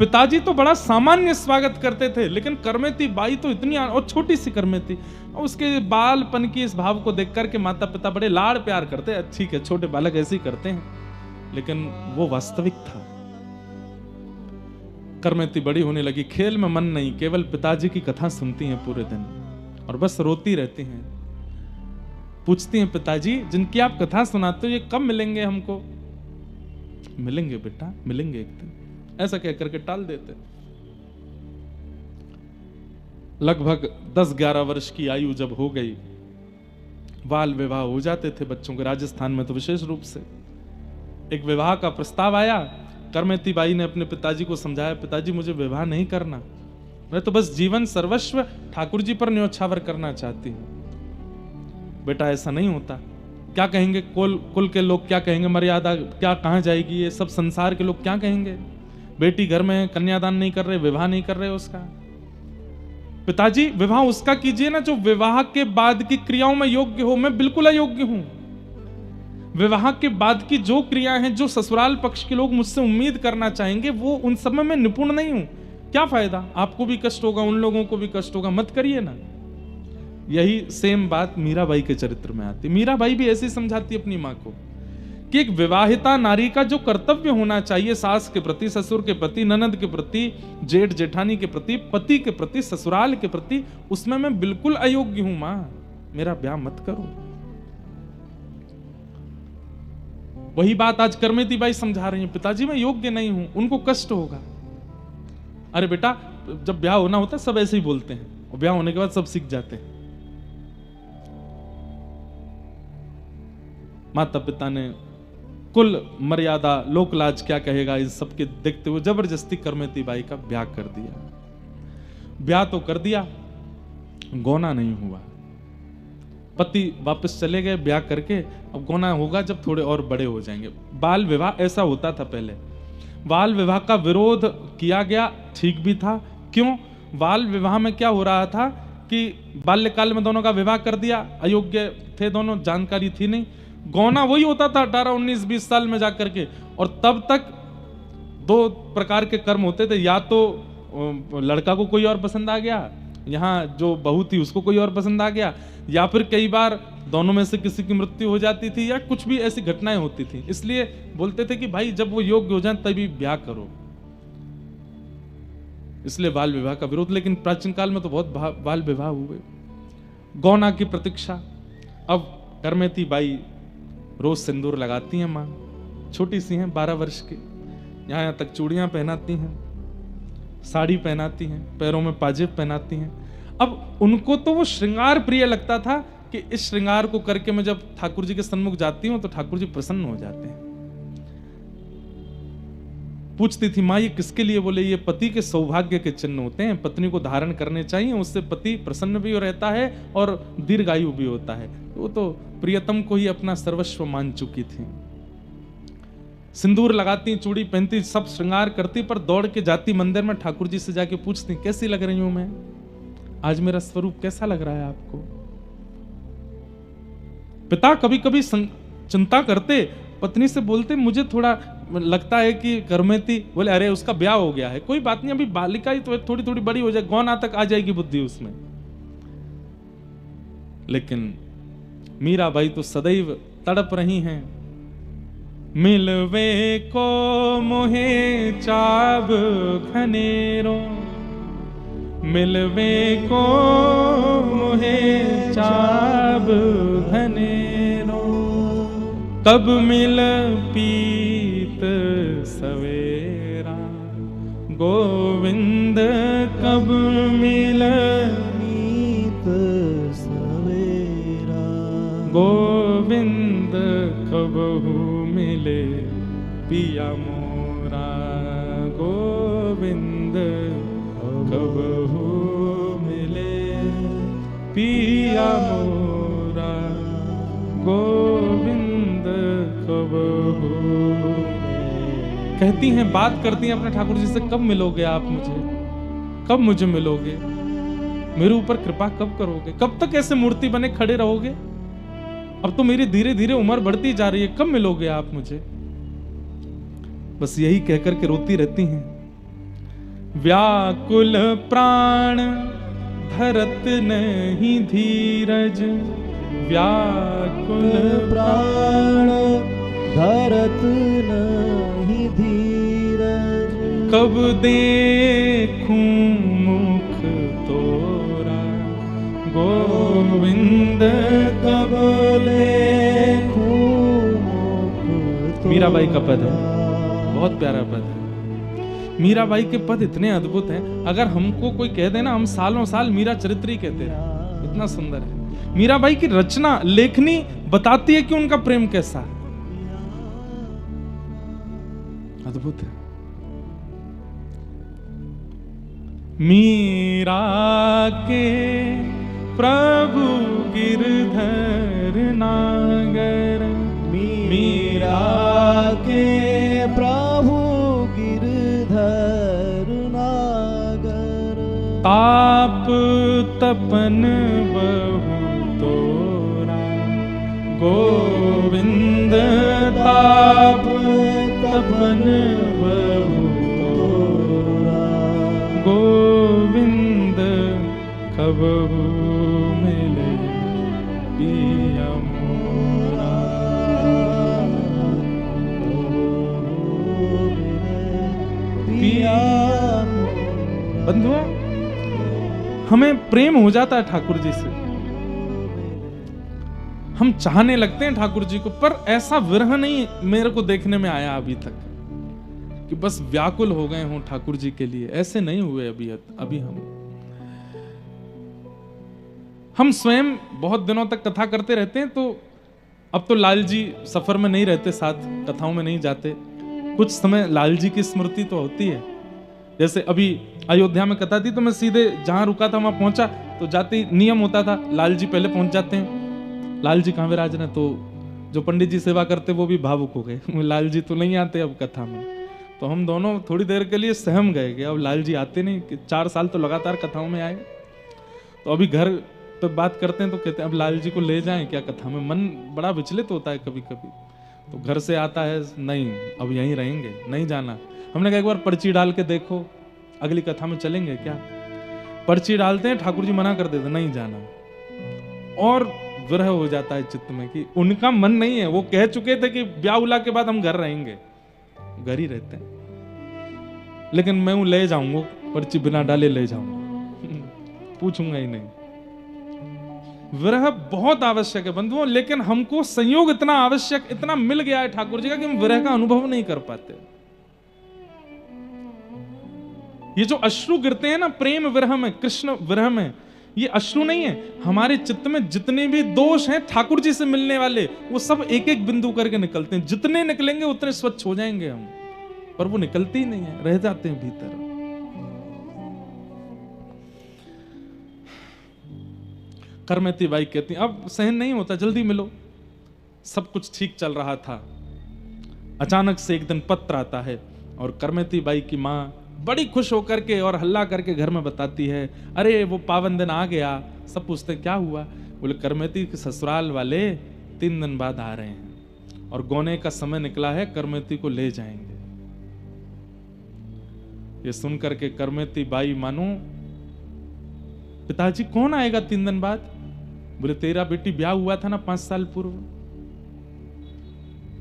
पिताजी तो बड़ा सामान्य स्वागत करते थे, लेकिन करमेती बाई तो इतनी, और छोटी सी करमेती, उसके बालपन की इस भाव को देख करके माता पिता बड़े लाड़ प्यार करते हैं। ठीक है, छोटे बालक ऐसे ही करते हैं, लेकिन वो वास्तविक था। करमेती बड़ी होने लगी, खेल में मन नहीं, केवल पिताजी की कथा सुनती हैं पूरे दिन और बस रोती रहती हैं। पूछती हैं, पिताजी जिनकी आप कथा सुनाते हो ये कब मिलेंगे हमको? मिलेंगे बेटा, मिलेंगे एक दिन, ऐसा कह करके टाल देते। लगभग 10-11 वर्ष की आयु जब हो गई, बाल विवाह हो जाते थे बच्चों के, राजस्थान में तो विशेष रूप से। एक विवाह का प्रस्ताव आया, करमेती बाई ने अपने पिताजी को समझाया, पिताजी मुझे विवाह नहीं करना, मैं तो बस जीवन सर्वस्व ठाकुर जी पर न्योछावर करना चाहती हूं। बेटा ऐसा नहीं होता, क्या कहेंगे कुल के लोग, क्या कहेंगे, मर्यादा क्या कहां जाएगी, ये सब संसार के लोग क्या कहेंगे, बेटी घर में है, कन्यादान नहीं कर रहे, विवाह नहीं कर रहे उसका। पिताजी विवाह उसका कीजिए ना जो विवाह के बाद की क्रियाओं में योग्य हो, मैं बिल्कुल अयोग्य हूं। विवाह के बाद की जो क्रियाएं हैं, जो ससुराल पक्ष के लोग मुझसे उम्मीद करना चाहेंगे, वो उन सब में मैं निपुण नहीं हूं। क्या फायदा, आपको भी कष्ट होगा, उन लोगों को भी कष्ट होगा, मत करिए ना। यही सेम बात मीराबाई के चरित्र में आती। मीराबाई भी ऐसे समझाती अपनी मां को कि एक विवाहिता नारी का जो कर्तव्य होना चाहिए, सास के प्रति, ससुर के प्रति, ननद के प्रति, जेठ जेठानी के प्रति, पति के प्रति, ससुराल के प्रति, उसमें मैं बिल्कुल अयोग्य हूं मां, मेरा ब्याह मत करो। वही बात आज करमेती बाई समझा रही है, पिताजी मैं योग्य नहीं हूं, उनको कष्ट होगा। अरे बेटा, जब ब्याह होना होता है सब ऐसे ही बोलते हैं, और ब्याह होने के बाद सब सीख जाते हैं। माता पिता ने कुल मर्यादा, लोकलाज क्या कहेगा, इस सब के देखते हुए जबरदस्ती करमेती बाई का ब्याह कर दिया। ब्याह तो कर दिया, गौना नहीं हुआ। पति वापस चले गए ब्याह करके, अब गौना होगा जब थोड़े और बड़े हो जाएंगे। बाल विवाह ऐसा होता था पहले, बाल विवाह का विरोध किया गया, ठीक भी था। क्यों? बाल विवाह में क्या हो रहा था कि बाल्यकाल में दोनों का विवाह कर दिया, अयोग्य थे दोनों, जानकारी थी नहीं। गौना वही होता था 18, 19, 20 साल में जाकर के, और तब तक 2 प्रकार के कर्म होते थे, या तो लड़का को कोई और पसंद आ गया, यहाँ जो बहू थी उसको कोई और पसंद आ गया, या फिर कई बार दोनों में से किसी की मृत्यु हो जाती थी, या कुछ भी ऐसी घटनाएं होती थी। इसलिए बोलते थे कि भाई जब वो योग्य हो जाए तभी ब्याह करो, इसलिए बाल विवाह का विरोध। लेकिन प्राचीन काल में तो बहुत बाल विवाह हुए। गौना की प्रतीक्षा। अब करमेती बाई रोज सिंदूर लगाती हैं मां, छोटी सी हैं 12 वर्ष की, यहाँ तक चूड़ियां पहनाती हैं, साड़ी पहनाती हैं, पैरों में पाजेब पहनाती हैं। अब उनको तो वो श्रृंगार प्रिय लगता था कि इस श्रृंगार को करके मैं जब ठाकुर जी के सन्मुख जाती हूं तो ठाकुर जी प्रसन्न हो जाते हैं। पूछती थी माँ ये किसके लिए? बोले ये पति के सौभाग्य के चिन्ह होते हैं, पत्नी को धारण करने चाहिए, उससे पति प्रसन्न भी रहता है और दीर्घायु भी होता है। वो तो प्रियतम को ही अपना सर्वस्व मान चुकी थी। सिंदूर लगाती, चूड़ी पहनती, सब श्रृंगार करती, पर दौड़ के जाती मंदिर में, ठाकुर जी से जाके पूछती कैसी लग रही हूं मैं, आज मेरा स्वरूप कैसा लग रहा है आपको? पिता कभी कभी चिंता करते, पत्नी से बोलते मुझे थोड़ा लगता है कि करमेती, बोले अरे उसका ब्याह हो गया है, कोई बात नहीं, अभी बालिका ही तो थोड़ी थोड़ी बड़ी हो जाए, गौना तक आ जाएगी बुद्धि उसमें। लेकिन मीराबाई तो सदैव तड़प रही हैं, मिलवे को मोहे चाब खनेरो, मिलवे को मोहे चाब खनेरो, कब मिल पीत सवेरा, गोविंद कब मिल पीत सवेरा, गोविंद कबहू मिले पिया मोरा, गोविंद कबहू मिले पिया मोरा, गोविंद कबहू। कहती हैं, बात करती हैं अपने ठाकुर जी से, कब मिलोगे आप मुझे, कब मुझे मिलोगे, मेरे ऊपर कृपा कब करोगे, कब तक ऐसे मूर्ति बने खड़े रहोगे, अब तो मेरी धीरे धीरे उम्र बढ़ती जा रही है, कब मिलोगे आप मुझे? बस यही कहकर के रोती रहती हैं। व्याकुल प्राण धरत नहीं धीरज, व्याकुल प्राण धरत नहीं धीरज, कब देखूं मुख तोरा गोविंद, कब देखूं मुख तोरा। मीराबाई का पद है, बहुत प्यारा पद है। मीराबाई के पद इतने अद्भुत हैं, अगर हमको कोई कह देना हम सालों साल मीरा चरित्र ही कहते रहे, इतना सुंदर है। मीराबाई की रचना लेखनी बताती है कि उनका प्रेम कैसा है, अद्भुत है। मीरा के प्रभु गिरधर नागर, मीरा के प्रभु गिरधर नागर, ताप तपन बहु तोरा गोविंद, ताप तपन बहु तोरा गोविंद, कबहू मिले पिया मोरा। बंधुओं, हमें प्रेम हो जाता है ठाकुर जी से, हम चाहने लगते हैं ठाकुर जी को, पर ऐसा विरह नहीं मेरे को देखने में आया अभी तक कि बस व्याकुल हो गए हों ठाकुर जी के लिए। ऐसे नहीं हुए अभी हम स्वयं बहुत दिनों तक कथा करते रहते हैं, तो अब तो लाल जी सफर में नहीं रहते, साथ कथाओं में नहीं जाते, कुछ समय लाल जी की स्मृति तो होती है। जैसे अभी अयोध्या में कथा थी तो मैं सीधे जहां रुका था वहां पहुंचा, तो जाते ही नियम होता था लाल जी पहले पहुंच जाते हैं। लाल जी कहाँ विराज रहे, तो जो पंडित जी सेवा करते वो भी भावुक हो गए, लाल जी तो नहीं आते अब कथा में। तो हम दोनों थोड़ी देर के लिए सहम गए कि अब लाल जी आते नहीं, कि 4 साल तो लगातार कथाओं में आए। तो अभी घर तो बात करते हैं तो कहते हैं अब लाल जी को ले जाएं क्या कथा में, मन बड़ा विचलित होता है कभी कभी। तो घर से आता है, नहीं अब यहीं रहेंगे, नहीं जाना। हमने कहा एक बार पर्ची डाल के देखो, अगली कथा में चलेंगे क्या। पर्ची डालते हैं, ठाकुर जी मना कर देते नहीं जाना, और विरह हो जाता है चित्त में कि उनका मन नहीं है, वो कह चुके थे कि ब्याह उला के बाद हम घर रहेंगे, घर ही रहते हैं। लेकिन मैं वो ले जाऊंगा, पर्ची बिना डाले ले जाऊंगा, पूछूंगा ही नहीं। विरह बहुत आवश्यक है बंधुओं, लेकिन हमको संयोग इतना आवश्यक, इतना मिल गया है ठाकुर जी का कि हम विरह का अनुभव नहीं कर पाते। ये जो अश्रु गिरते हैं ना प्रेम विरह में, कृष्ण विरह में, ये अश्रु नहीं है, हमारे चित्त में जितने भी दोष हैं ठाकुर जी से मिलने वाले, वो सब एक एक बिंदु करके निकलते हैं। जितने निकलेंगे उतने स्वच्छ हो जाएंगे हम, पर वो निकलते ही नहीं है, रह जाते हैं भीतर। करमती बाई कहती अब सहन नहीं होता, जल्दी मिलो। सब कुछ ठीक चल रहा था, अचानक से एक दिन पत्र आता है और करमती बाई की माँ बड़ी खुश होकर के और हल्ला करके घर में बताती है, अरे वो पावन दिन आ गया। सब पूछते क्या हुआ, बोले करमती के ससुराल वाले 3 दिन बाद आ रहे हैं और गोने का समय निकला है, करमती को ले जाएंगे। ये सुनकर के करमती बाई मानो, पिताजी कौन आएगा 3 दिन बाद? बोले तेरा बेटी ब्याह हुआ था ना 5 साल पूर्व।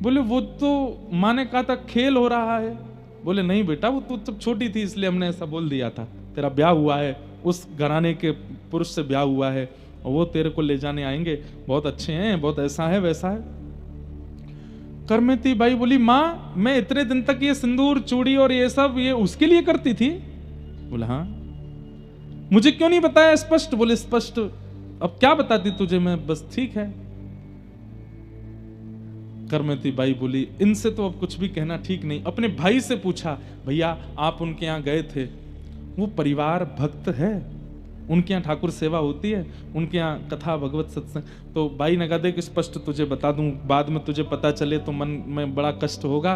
बोले वो तो माँ ने कहा था खेल हो रहा है। बोले नहीं बेटा, वो तो तब छोटी थी इसलिए हमने ऐसा बोल दिया था, तेरा ब्याह हुआ है, उस घराने के पुरुष से ब्याह हुआ है और वो तेरे को ले जाने आएंगे, बहुत अच्छे हैं, बहुत ऐसा है वैसा है। करमती बाई बोली माँ मैं इतने दिन तक ये सिंदूर चूड़ी और ये सब ये उसके लिए करती थी? बोला हाँ। मुझे क्यों नहीं बताया स्पष्ट? बोले स्पष्ट अब क्या बताती तुझे मैं, बस ठीक है। करमती बाई बोली इनसे तो अब कुछ भी कहना ठीक नहीं। अपने भाई से पूछा, भैया आप उनके यहाँ गए थे, वो परिवार भक्त है, उनके यहाँ ठाकुर सेवा होती है, उनके यहाँ कथा भगवत सत्संग। तो बाई ने कहा देख स्पष्ट तुझे बता दूं, बाद में तुझे पता चले तो मन में बड़ा कष्ट होगा।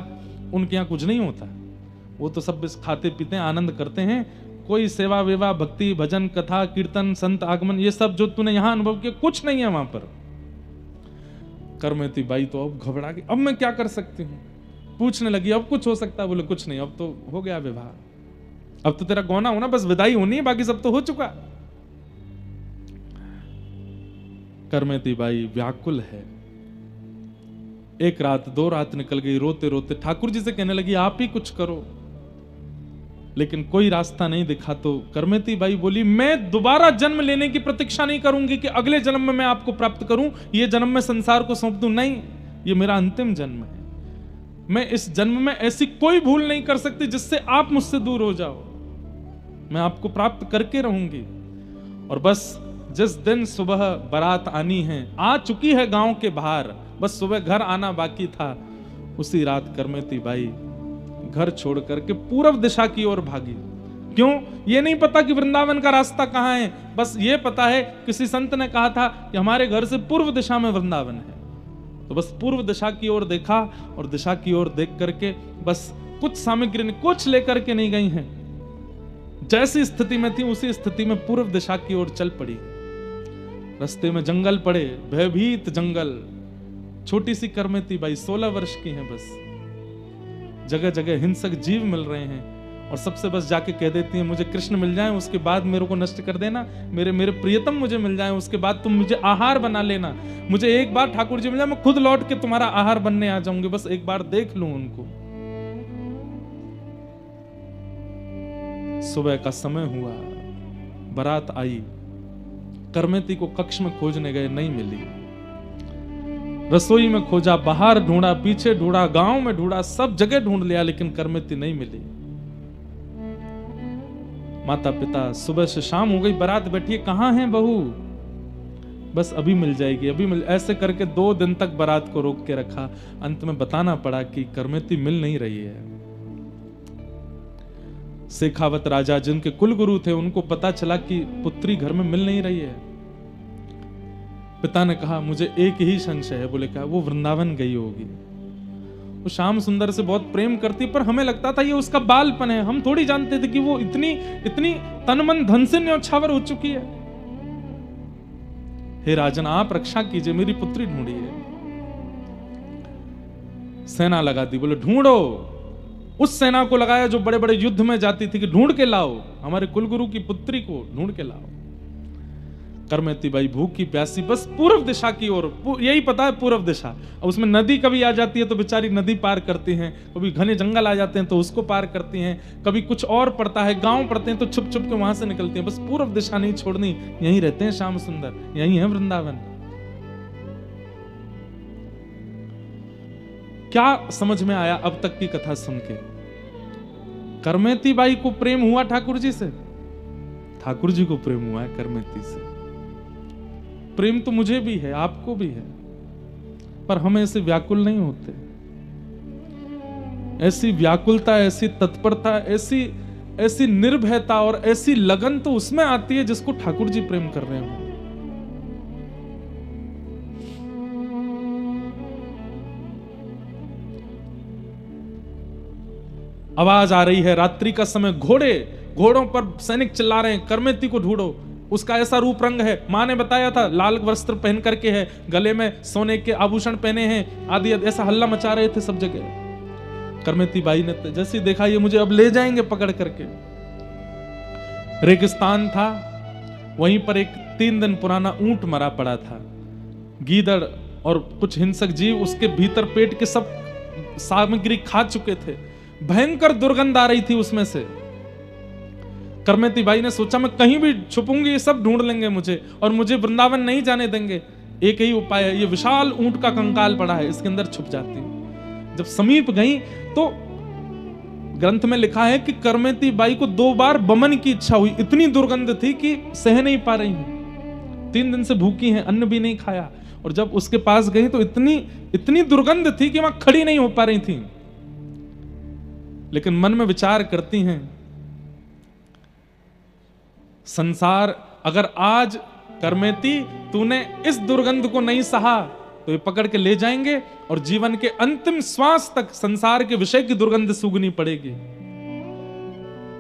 उनके यहाँ कुछ नहीं होता, वो तो सब खाते पीते हैं, आनंद करते हैं, कोई सेवा वेवा भक्ति भजन कथा कीर्तन संत आगमन ये सब जो तूने यहाँ अनुभव किया कुछ नहीं है वहां पर। करमती बाई तो अब घबरा गई, अब मैं क्या कर सकती हूँ? पूछने लगी अब कुछ हो सकता है? बोले कुछ नहीं, अब तो हो गया विवाह। अब तो तेरा गौना होना, बस विदाई होनी है, बाकी सब तो हो चुका। करमेती बाई व्याकुल है। एक रात 2 रात निकल गई, रोते रोते ठाकुर जी से कहने लगी आप ही कुछ करो, लेकिन कोई रास्ता नहीं दिखा। तो करमेती बाई बोली मैं दोबारा जन्म लेने की प्रतीक्षा नहीं करूंगी कि अगले जन्म में मैं आपको प्राप्त करूं, ये जन्म में संसार को सौंप दूं, नहीं, ये मेरा अंतिम जन्म है। मैं इस जन्म में ऐसी कोई भूल नहीं कर सकती जिससे आप मुझसे दूर हो जाओ। मैं आपको प्राप्त करके रहूंगी। और बस जिस दिन सुबह बारात आनी है, आ चुकी है गांव के बाहर, बस सुबह घर आना बाकी था, उसी रात करमेती बाई घर छोड़ करके पूर्व दिशा की ओर भागी। क्यों? ये नहीं पता कि वृंदावन का रास्ता कहां है, बस ये पता है किसी संत ने कहा था कि हमारे घर से पूर्व दिशा में वृंदावन है। तो बस पूर्व दिशा की ओर देखा, और दिशा की ओर देख करके बस कुछ सामग्री कुछ लेकर के नहीं गई हैं, जैसी स्थिति में थी उसी स्थिति में पूर्व दिशा की ओर चल पड़ी। रास्ते में जंगल पड़े, भयभीत जंगल। छोटी सी करमेती बाई 16 वर्ष की है, बस जगह जगह हिंसक जीव मिल रहे हैं, और सबसे बस जाके कह देती है मुझे कृष्ण मिल जाए, उसके बाद मेरे को नष्ट कर देना, मेरे प्रियतम मुझे मिल जाए, उसके बाद तुम मुझे आहार बना लेना, मुझे एक बार ठाकुर जी मिल जाए, मैं खुद लौट के तुम्हारा आहार बनने आ जाऊंगी, बस एक बार देख लूं उनको। सुबह का समय हुआ, बारात आई, करमेती को कक्ष में खोजने गए, नहीं मिली। रसोई में खोजा, बाहर ढूंढा, पीछे ढूंढा, गांव में ढूंढा, सब जगह ढूंढ लिया, लेकिन करमेती नहीं मिली। माता पिता, सुबह से शाम हो गई, बारात बैठी है, कहां है बहू? बस अभी मिल जाएगी, अभी मिल, ऐसे करके 2 दिन तक बारात को रोक के रखा। अंत में बताना पड़ा कि करमेती मिल नहीं रही है। शेखावत राजा जिनके कुल गुरु थे, उनको पता चला कि पुत्री घर में मिल नहीं रही है। पिता ने कहा मुझे एक ही संशय है। बोले क्या? वो वृंदावन गई होगी। वो श्याम सुंदर से बहुत प्रेम करती, पर हमें लगता था ये उसका बालपन है, हम थोड़ी जानते थे कि वो इतनी तन मन धन से न्यौछावर हो चुकी है। हे राजन, आप रक्षा कीजिए, मेरी पुत्री ढूंढी है। सेना लगा दी, बोले ढूंढो। उस सेना को लगाया जो बड़े बड़े युद्ध में जाती थी कि ढूंढ के लाओ, हमारे कुलगुरु की पुत्री को ढूंढ के लाओ। करमेती बाई भूखी प्यासी बस पूर्व दिशा की ओर, यही पता है पूर्व दिशा। उसमें नदी कभी आ जाती है तो बेचारी नदी पार करती हैं, कभी घने जंगल आ जाते हैं तो उसको पार करती हैं, कभी कुछ और पड़ता है, गांव पड़ते हैं तो छुप छुप के वहां से निकलती हैं। बस पूर्व दिशा नहीं छोड़नी, यहीं रहते हैं श्याम सुंदर, यहीं है वृंदावन। क्या समझ में आया अब तक की कथा सुन के? करमेती बाई को प्रेम हुआ ठाकुर जी से, ठाकुर जी को प्रेम हुआ है करमेती से। प्रेम तो मुझे भी है, आपको भी है, पर हम ऐसे व्याकुल नहीं होते। ऐसी व्याकुलता, ऐसी तत्परता, ऐसी निर्भयता और ऐसी लगन तो उसमें आती है जिसको ठाकुर जी प्रेम कर रहे हो। आवाज आ रही है, रात्रि का समय, घोड़ों पर सैनिक चिल्ला रहे हैं, करमेती को ढूंढो। उसका ऐसा रूप रंग है, मां ने बताया था, लाल वस्त्र पहन करके है, गले में सोने के आभूषण पहने हैं आदि, ऐसा हल्ला मचा रहे थे सब जगह। करमेती बाई ने जैसे देखा ये मुझे अब ले जाएंगे पकड़ करके। रेगिस्तान था, वहीं पर एक 3 दिन पुराना ऊंट मरा पड़ा था। गीदड़ और कुछ हिंसक जीव उसके भीतर पेट के सब सामग्री खा चुके थे। भयंकर दुर्गंध आ रही थी उसमें से। करमेती बाई ने सोचा मैं कहीं भी छुपूंगी, ये सब ढूंढ लेंगे मुझे और मुझे वृंदावन नहीं जाने देंगे। एक ही उपाय है, ये विशाल ऊंट का कंकाल पड़ा है, इसके अंदर छुप जाती हूं। जब समीप गई तो ग्रंथ में लिखा है कि करमेती बाई को 2 बार बमन की इच्छा हुई, इतनी दुर्गंध थी कि सह नहीं पा रही हूं। 3 दिन से भूखी हैं, अन्न भी नहीं खाया, और जब उसके पास गई तो इतनी दुर्गंध थी कि वहां खड़ी नहीं हो पा रही थी। लेकिन मन में विचार करती हैं, संसार, अगर आज करमेती तूने इस दुर्गंध को नहीं सहा तो ये पकड़ के ले जाएंगे और जीवन के अंतिम श्वास तक संसार के विषय की दुर्गंध सूंघनी पड़ेगी।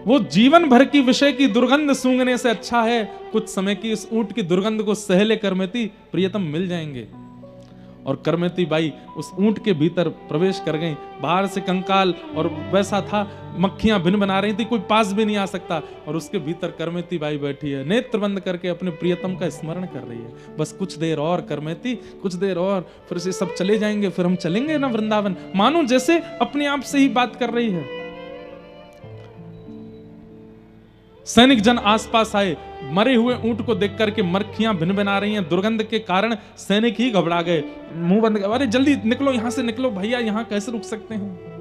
वो जीवन भर की विषय की दुर्गंध सूंघने से अच्छा है कुछ समय की इस ऊंट की दुर्गंध को सह ले करमेती, प्रियतम मिल जाएंगे। और करमेती बाई उस ऊंट के भीतर प्रवेश कर गई। बाहर से कंकाल और वैसा था, मक्खियां भिन बना रही थी, कोई पास भी नहीं आ सकता। और उसके भीतर करमेती बाई बैठी है, नेत्र बंद करके अपने प्रियतम का स्मरण कर रही है। बस कुछ देर और करमेती, कुछ देर और, फिर से सब चले जाएंगे, फिर हम चलेंगे ना वृंदावन। मानो जैसे अपने आप से ही बात कर रही है। सैनिक जन आसपास आए, मरे हुए ऊंट को देख करके मक्खियां भिन बना रही हैं। दुर्गंध के कारण सैनिक ही घबरा गए, मुंह बंद कर, अरे जल्दी निकलो यहां से, निकलो भैया, यहां कैसे रुक सकते हैं।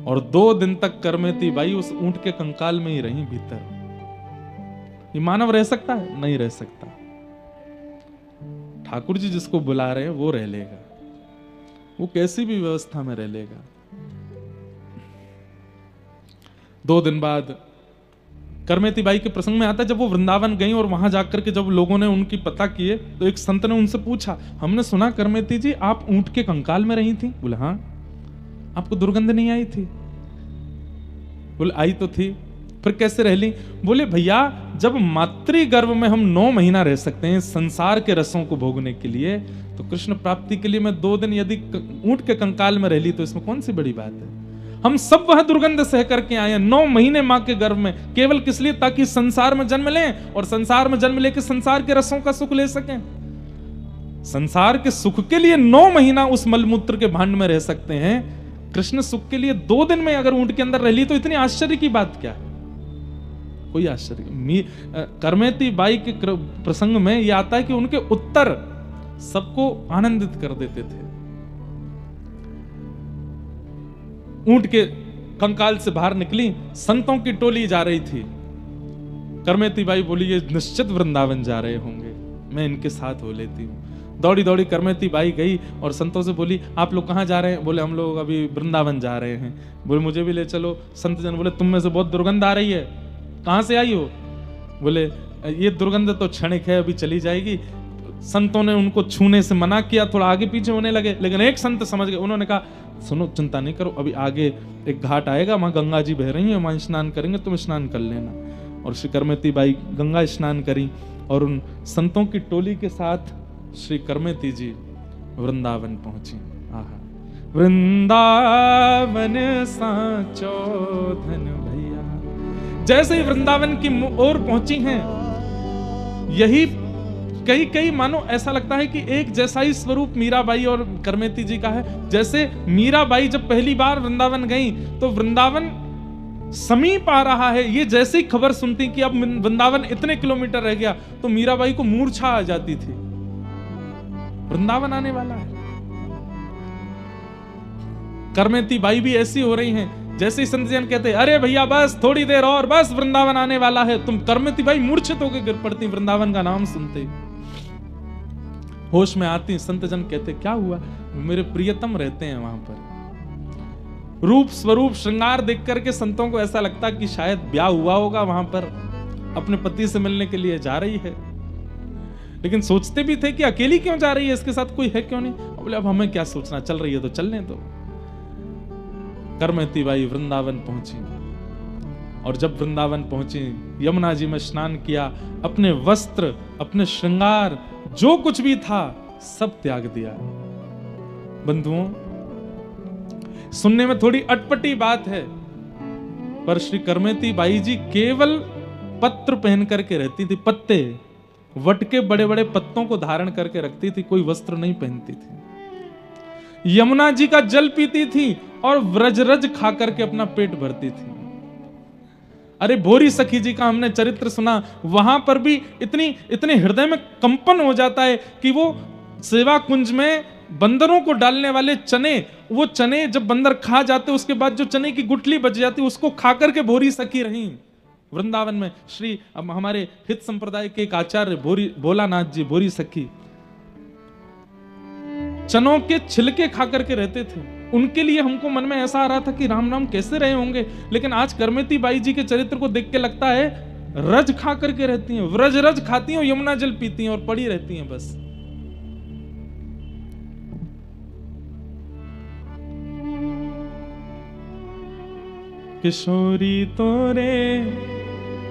और 2 दिन तक करमेती बाई उस ऊंट के कंकाल में ही रही भीतर। ये मानव रह सकता है? नहीं रह सकता। ठाकुर जी जिसको बुला रहे हैं वो रह लेगा, वो कैसी भी व्यवस्था में रह लेगा। 2 दिन बाद करमेती बाई के प्रसंग में आता है, जब वो वृंदावन गई और वहां जाकर के जब लोगों ने उनकी पता किए तो एक संत ने उनसे पूछा, हमने सुना करमेती जी आप ऊंट के कंकाल में रही थी। बोले हाँ। आपको दुर्गंध नहीं आई थी? बोले आई तो थी। फिर कैसे रह ली? बोले भैया जब मातृ गर्भ में हम 9 महीना रह सकते हैं संसार के रसों को भोगने के लिए, तो कृष्ण प्राप्ति के लिए मैं 2 दिन यदि ऊंट के कंकाल में रह ली तो इसमें कौन सी बड़ी बात है। हम सब वह दुर्गंध सह करके आए हैं 9 महीने मां के गर्भ में, केवल किस लिए? ताकि संसार में जन्म लें और संसार में जन्म लेके संसार के रसों का सुख ले सकें। संसार के सुख के लिए 9 महीना उस मलमूत्र के भांड में रह सकते हैं, कृष्ण सुख के लिए 2 दिन में अगर ऊंट के अंदर रह ली तो इतनी आश्चर्य की बात क्या है? कोई आश्चर्य। करमेती बाई के प्रसंग में यह आता है कि उनके उत्तर सबको आनंदित कर देते थे। ऊंट के कंकाल से बाहर निकली, संतों की टोली जा रही थी। करमेती बाई बोली ये निश्चित वृंदावन जा रहे होंगे, मैं इनके साथ हो लेती हूँ। दौड़ी दौड़ी करमेती बाई गई और संतों से बोली आप लोग कहाँ जा रहे हैं? बोले हम लोग अभी वृंदावन जा रहे हैं। बोले मुझे भी ले चलो। संत जन बोले तुम में से बहुत दुर्गंध आ रही है, कहाँ से आई हो? बोले ये दुर्गंध तो क्षणिक है, अभी चली जाएगी। संतों ने उनको छूने से मना किया, थोड़ा आगे पीछे होने लगे, लेकिन एक संत समझ गए। उन्होंने कहा सुनो चिंता नहीं करो, अभी आगे एक घाट आएगा, वहां गंगा जी बह रही हैं, वहां स्नान करेंगे, तुम स्नान कर लेना। और श्री करमेती बाई गंगा स्नान करी और उन संतों की टोली के साथ श्री करमेती जी वृंदावन पहुंची। आहा, वृंदावन साचो धन भैया। जैसे ही वृंदावन की ओर पहुंची हैं, यही कई मानो ऐसा लगता है कि एक जैसा ही स्वरूप मीराबाई और करमेती जी का है। जैसे मीराबाई जब पहली बार वृंदावन गई तो वृंदावन समीप आ रहा है, ये जैसे ही खबर सुनती कि अब वृंदावन इतने किलोमीटर रह गया तो मीराबाई को मूर्छा आ जाती थी, वृंदावन आने वाला है। करमेती बाई भी ऐसी हो रही हैं, जैसे ही संत जन कहते अरे भैया बस थोड़ी देर और, बस वृंदावन आने वाला है, तुम करमेती बाई मूर्छित होकर गिर पड़ती वृंदावन का नाम सुनते। होश में आती, संत जन कहते क्या हुआ? मेरे प्रियतम रहते हैं वहां पर। रूप स्वरूप श्रृंगार देख करके संतों को ऐसा लगता कि शायद ब्याह हुआ होगा वहां पर, अपने पति से मिलने के लिए जा रही है। लेकिन सोचते भी थे कि अकेली क्यों जा रही है, इसके साथ कोई है क्यों नहीं। बोले अब हमें क्या सोचना, चल रही है तो चलने दो। करमेती बाई वृंदावन पहुंची और जब वृंदावन पहुंची यमुना जी में स्नान किया, अपने वस्त्र अपने श्रृंगार जो कुछ भी था सब त्याग दिया। बंधुओं, सुनने में थोड़ी अटपटी बात है, पर श्री करमेती बाई जी केवल पत्र पहन करके रहती थी, पत्ते, वट के बड़े बड़े पत्तों को धारण करके रखती थी, कोई वस्त्र नहीं पहनती थी। यमुना जी का जल पीती थी और व्रजरज खा करके अपना पेट भरती थी। अरे भोरी सखी जी का हमने चरित्र सुना, वहां पर भी इतने हृदय में कंपन हो जाता है कि वो सेवा कुंज में बंदरों को डालने वाले चने, वो चने जब बंदर खा जाते उसके बाद जो चने की गुठली बच जाती उसको खा करके भोरी सखी रही वृंदावन में। श्री हमारे हित संप्रदाय के एक आचार्य भोलानाथ जी भोरी सखी चनों के छिलके खा करके रहते थे। उनके लिए हमको मन में ऐसा आ रहा था कि राम राम कैसे रहे होंगे, लेकिन आज करमेती बाई जी के चरित्र को देख के लगता है रज खा करके रहती हैं, व्रज रज खाती हैं, यमुना जल पीती हैं और पड़ी रहती हैं बस। किशोरी तोरे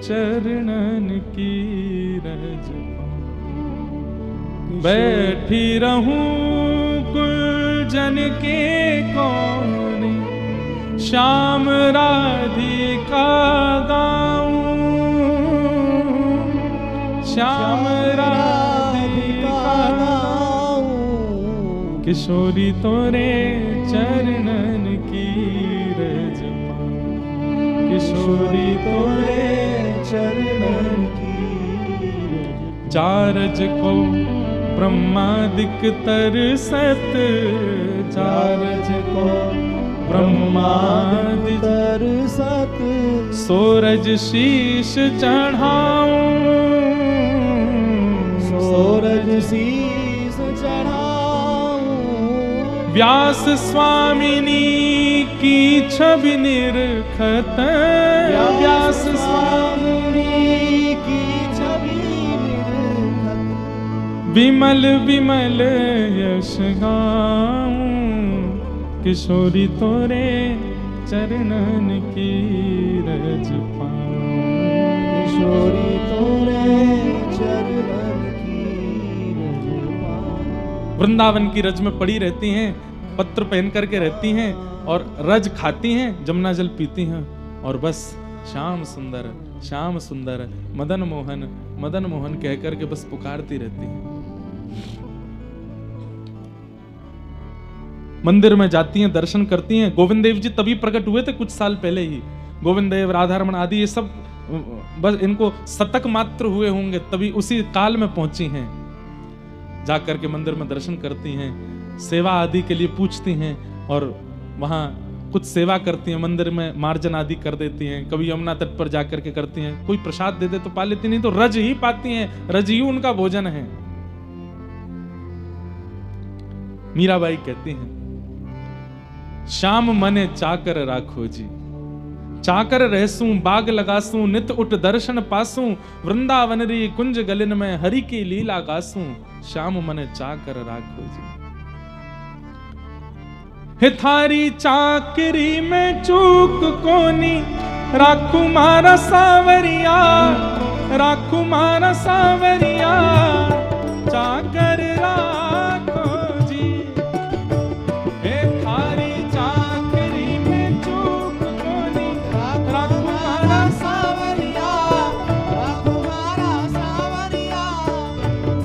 चरणन की रज बैठी रहूं कुलजन के कोने, श्याम राधिका गाऊं, श्याम राधिका गाऊं, किशोरी तोरे चरणन की रज पाऊं, किशोरी तोरे चरणन की चारज को ब्रह्मादिक तरसत, चारज को ब्रह्मादिक तरसत, सूरज शीश चढ़ाऊं, सूरज शीस चढ़ाऊं, व्यास स्वामिनी की छवि निरखत, व्यास स्वामिनी की छवि निरखत, विमल विमल यश गाऊं, किशोरी तोरे चरणन की रज पाऊं, किशोरी तोरे चरणन की रज पाऊं। वृंदावन की रज में पड़ी रहती हैं, पत्र पहन करके रहती हैं और रज खाती हैं, जमुना जल पीती हैं और बस श्याम सुंदर, श्याम सुंदर, मदन मोहन कह करके बस पुकारती रहती हैं। मंदिर में जाती हैं, दर्शन करती हैं। गोविंद देव जी तभी प्रकट हुए थे कुछ साल पहले ही। गोविंद देव, राधारमण आदि ये सब बस इनको शतक मात्र हुए होंगे, तभी उसी काल में पहुंची हैं। जाकर के मंदिर में दर्शन करती हैं, सेवा आदि के लिए पूछती हैं और वहां कुछ सेवा करती हैं, मंदिर में मार्जन आदि कर देती हैं। कभी यमुना तट पर जाकर के करती हैं, कोई प्रसाद दे दे तो पा लेती, नहीं तो रज ही पाती हैं, रज ही उनका भोजन है। मीराबाई कहती हैं, श्याम मने चाकर राखो जी, चाकर रहसूं बाग लगासूं, नित उठ दर्शन पासूं, वृंदावन री कुंज गलिन में हरि की लीला गासूं, श्याम मने चाकर राखो जी। हे थारी चाकरी में चूक कोनी, राखू मारा सावरिया, राखू मारा सावरिया, चाकर राखो जी। हे थारी चाकरी में चूक कोनी, राखू मारा सावरिया, राखो मारा सावरिया,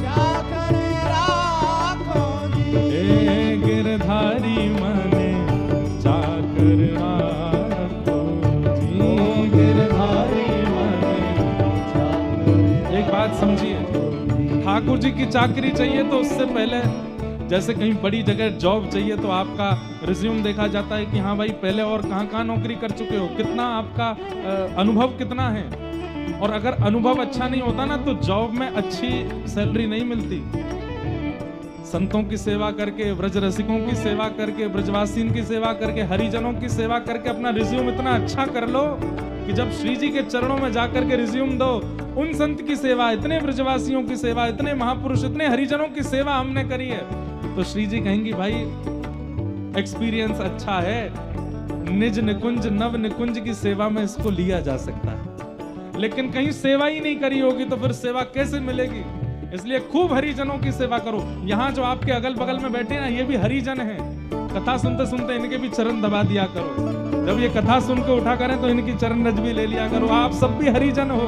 चाकर राखो जी। हे गिरधारी मने चाकर राखो जी, गिरधारी मने चाकर। एक बात समझिए, ठाकुर जी की चाकरी चाहिए तो उससे पहले जैसे कहीं बड़ी जगह जॉब चाहिए तो आपका रिज्यूम देखा जाता है कि हाँ भाई पहले और कहाँ नौकरी कर चुके हो, कितना आपका अनुभव कितना है। और अगर अनुभव अच्छा नहीं होता ना तो जॉब में अच्छी सैलरी नहीं मिलती। संतों की सेवा करके, ब्रज रसिकों की सेवा करके, ब्रजवासीन की सेवा करके, हरिजनों की सेवा करके अपना रिज्यूम इतना अच्छा कर लो कि जब श्री जी के चरणों में जाकर के रिज्यूम दो, उन संत की सेवा, इतने ब्रजवासियों की सेवा, इतने महापुरुष, इतने हरिजनों की सेवा हमने करी है, तो श्री जी कहेंगी भाई एक्सपीरियंस अच्छा है, निज निकुंज नव निकुंज की सेवा में इसको लिया जा सकता है। लेकिन कहीं सेवा ही नहीं करी होगी तो फिर सेवा कैसे मिलेगी? इसलिए खूब हरिजनों की सेवा करो। यहाँ जो आपके अगल बगल में बैठे ना, ये भी हरिजन हैं। कथा सुनते सुनते इनके भी चरण दबा दिया करो। जब ये कथा सुन के उठा करें तो इनकी चरण रज भी ले लिया करो। आप सब भी हरिजन हो।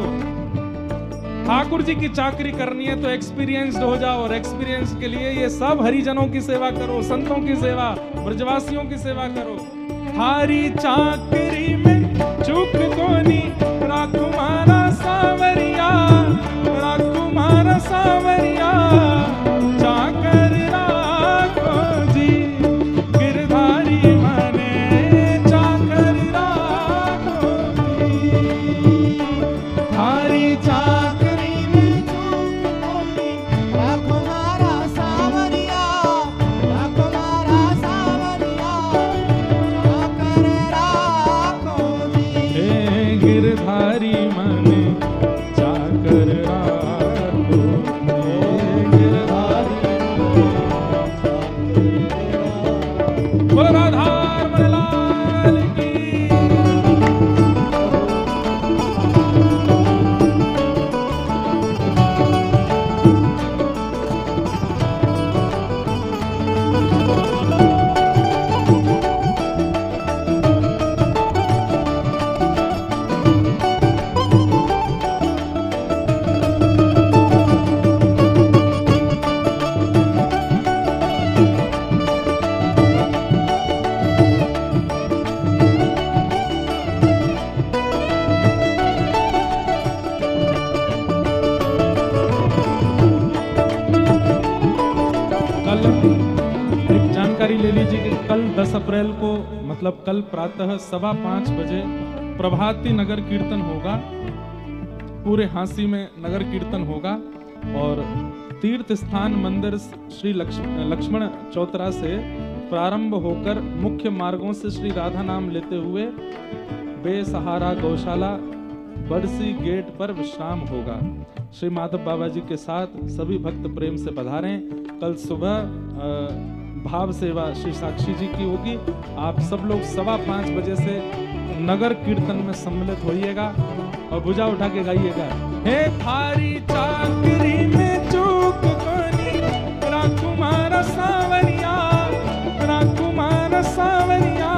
ठाकुर जी की चाकरी करनी है तो एक्सपीरियंस्ड हो जाओ, और एक्सपीरियंस के लिए ये सब हरिजनों की सेवा करो, संतों की सेवा, ब्रजवासियों की सेवा करो। थारी चाकरी में चूक कोनी, राखू मारा सावरिया, राखू मारा सावरिया, चाकर राखो जी, गिरधारी मने चाकर राखो जी। थारी चाकरी में चूक कोनी, राखो मारा सावरिया, राखो मारा सावरिया, चाकर राखो जी। हे गिरधारी मने चाकर राखो, हे गिरधारी बोलो राधारमण लाल की। 10 अप्रैल को मतलब कल प्रातः 5:15 बजे प्रभाती नगर कीर्तन होगा। पूरे हांसी में नगर कीर्तन होगा और तीर्थ स्थान मंदिर श्री लक्ष्मण चौतरा से प्रारंभ होकर मुख्य मार्गों से श्री राधा नाम लेते हुए बेसहारा गौशाला बरसी गेट पर विश्राम होगा। श्री माधव बाबा जी के साथ सभी भक्त प्रेम से पधारें। कल सुबह भाव सेवा श्री साक्षी जी की होगी। आप सब लोग 5:15 बजे से नगर कीर्तन में सम्मिलित होइएगा और भुजा उठा के गाइएगा, हे थारी चाकरी में चूक कोनी राकुमार सावरिया, राकुमार सावरिया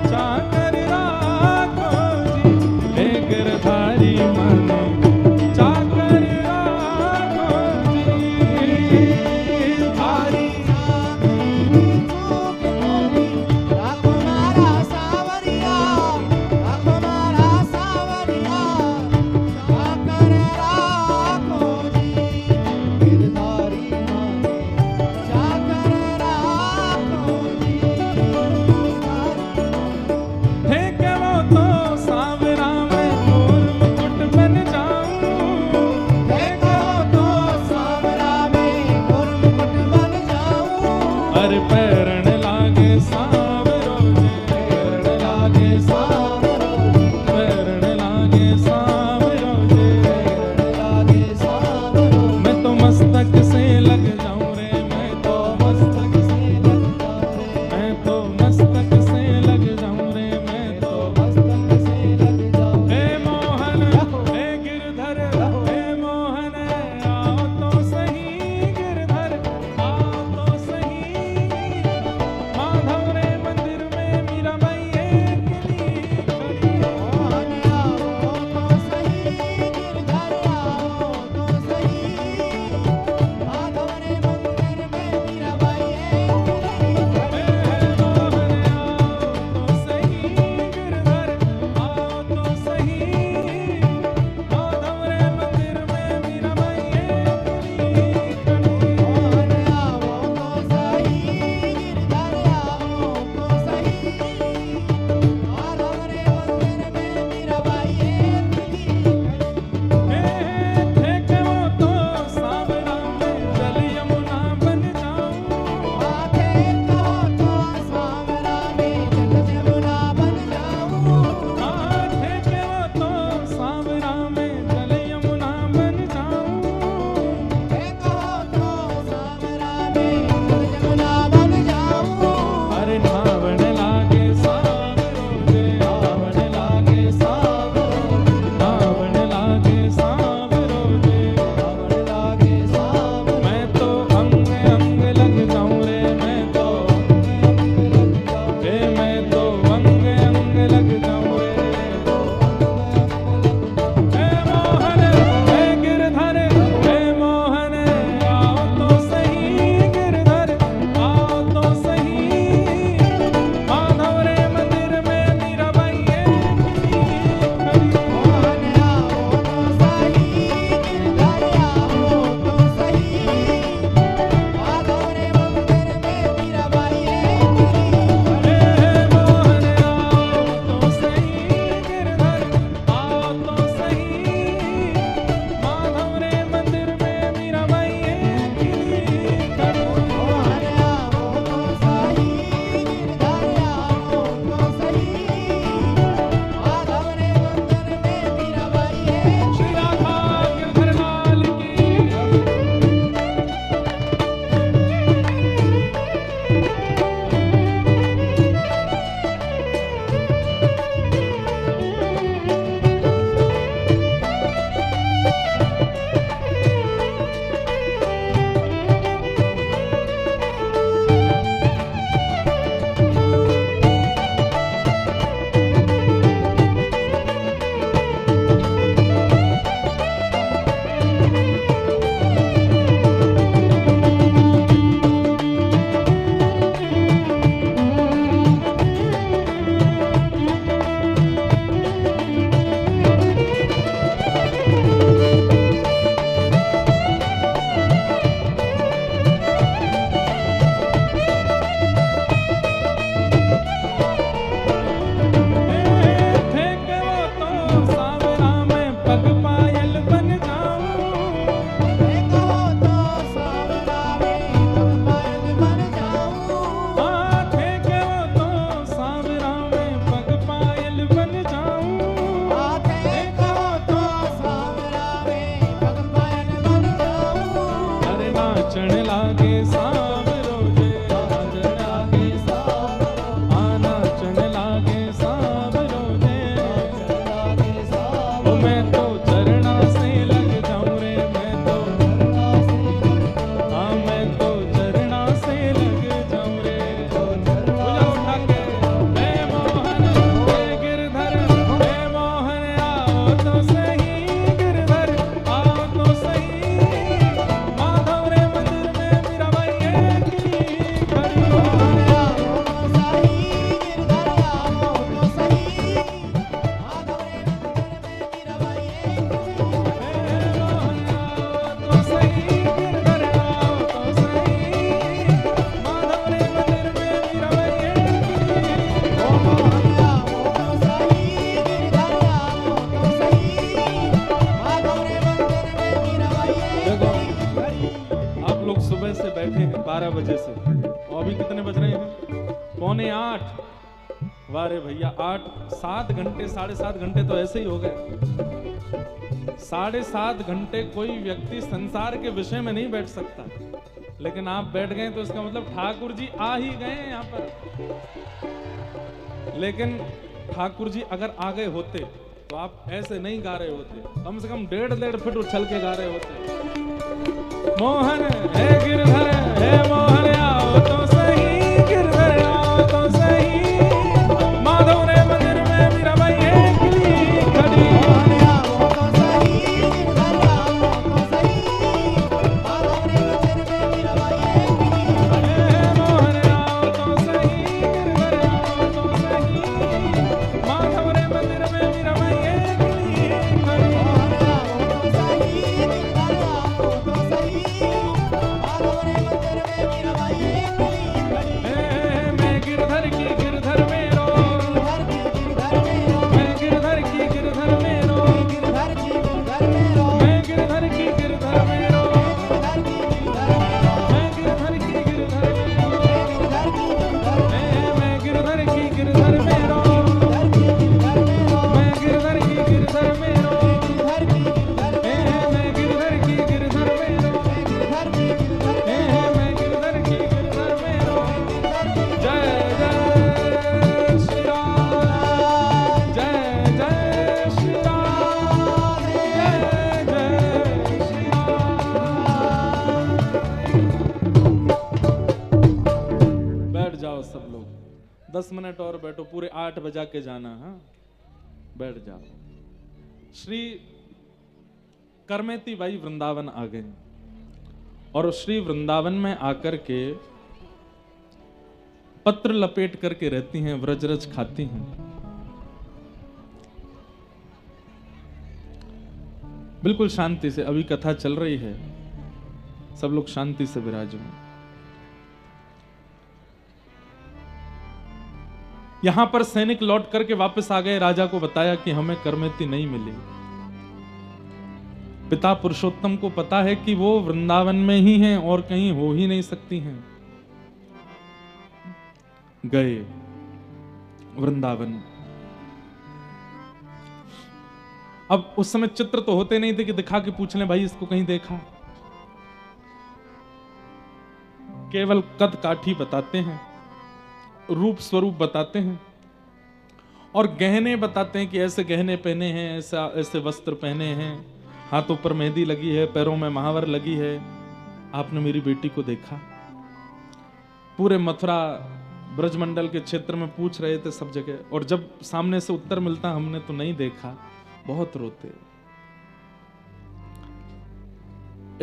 चाकर राखो जी, हे गिरधारी मन चाकर राखो जी। थारी चूक कोनी राकुमारा सावरिया, राकुमारा सावरिया चाकर राखो जी, गिरधारी माने चाकर नाचण लागे सांवरो जे नाचण लागे सांवरो नाचण लागे सांवरो जे नाचण लागे सांवरो मैं तो चरणा से लग जाऊं रे मैं तो चरणा से लग जाऊं रे पूजा उठा के हे मोहन हे गिरधर हे मोहन आओ तो सही गिरधर आओ तो सही माधव रे मंदिर में मेरा भाई एक ही खड़ी मोहन आओ तो सही गिरधर आओ तो सही माधव रे मंदिर में मेरा भाई एक ही आप लोग सुबह से बैठे हैं 12 बजे से और अभी कितने बज रहे हैं 7:45 वारे भैया 7 घंटे 7.5 घंटे तो ऐसे ही हो गए 7.5 घंटे कोई व्यक्ति संसार के विषय में नहीं बैठ सकता लेकिन आप बैठ गए तो इसका मतलब ठाकुर जी आ ही गए हैं यहाँ पर लेकिन ठाकुर जी अगर आ गए होते तो आप ऐसे नहीं गा रहे होते कम से कम 1.5 फीट उछल के गा रहे होते मोहन है गिरधर है मोहन आओ तो सही गिरधर आओ तो सही माधव रे मंदिर में मेरा भाई एक ही खड़ी मोहन आओ तो सही गिरधर आओ तो सही माधव रे मंदिर में मेरा भाई एक ही मोहन आओ तो सही गिरधर आओ तो सही माधव रे मंदिर में मेरा भाई एक ही खड़ी मोहन आओ तो सही गिरधर आओ तो सही माधव रे मंदिर में मेरा भाई एक ही मैं गिरधर की गिरधर मेरो मैं गिरधर की गिरधर मेरो मैं गिरधर की गिरधर मेरो मैं गिरधर की गिरधर मेरो मैं गिरधर की गिरधर मेरो मैं गिरधर की गिरधर मेरो मैं गिरधर की गिरधर मेरो मैं गिरधर की गिरधर मेरो जय जय श्री राम जय जय श्री राम जय जय श्री राम बैठ जाओ सब लोग 10 मिनट और बैठो पूरे 8 बजा के जाना हाँ बैठ जाओ श्री करमेती बाई वृंदावन आ गए और श्री वृंदावन में आकर के पत्र लपेट करके रहती हैं व्रजरज खाती हैं बिल्कुल शांति से अभी कथा चल रही है सब लोग शांति से विराजो यहां पर सैनिक लौट करके वापस आ गए राजा को बताया कि हमें करमेती नहीं मिली पिता पुरुषोत्तम को पता है कि वो वृंदावन में ही हैं और कहीं हो ही नहीं सकती हैं गए वृंदावन अब उस समय चित्र तो होते नहीं थे कि दिखा के पूछ लें भाई इसको कहीं देखा केवल कद काठी बताते हैं रूप स्वरूप बताते हैं और गहने बताते हैं कि ऐसे गहने पहने हैं ऐसा ऐसे वस्त्र पहने हैं हाथों पर मेहंदी लगी है पैरों में महावर लगी है आपने मेरी बेटी को देखा पूरे मथुरा ब्रजमंडल के क्षेत्र में पूछ रहे थे सब जगह और जब सामने से उत्तर मिलता हमने तो नहीं देखा बहुत रोते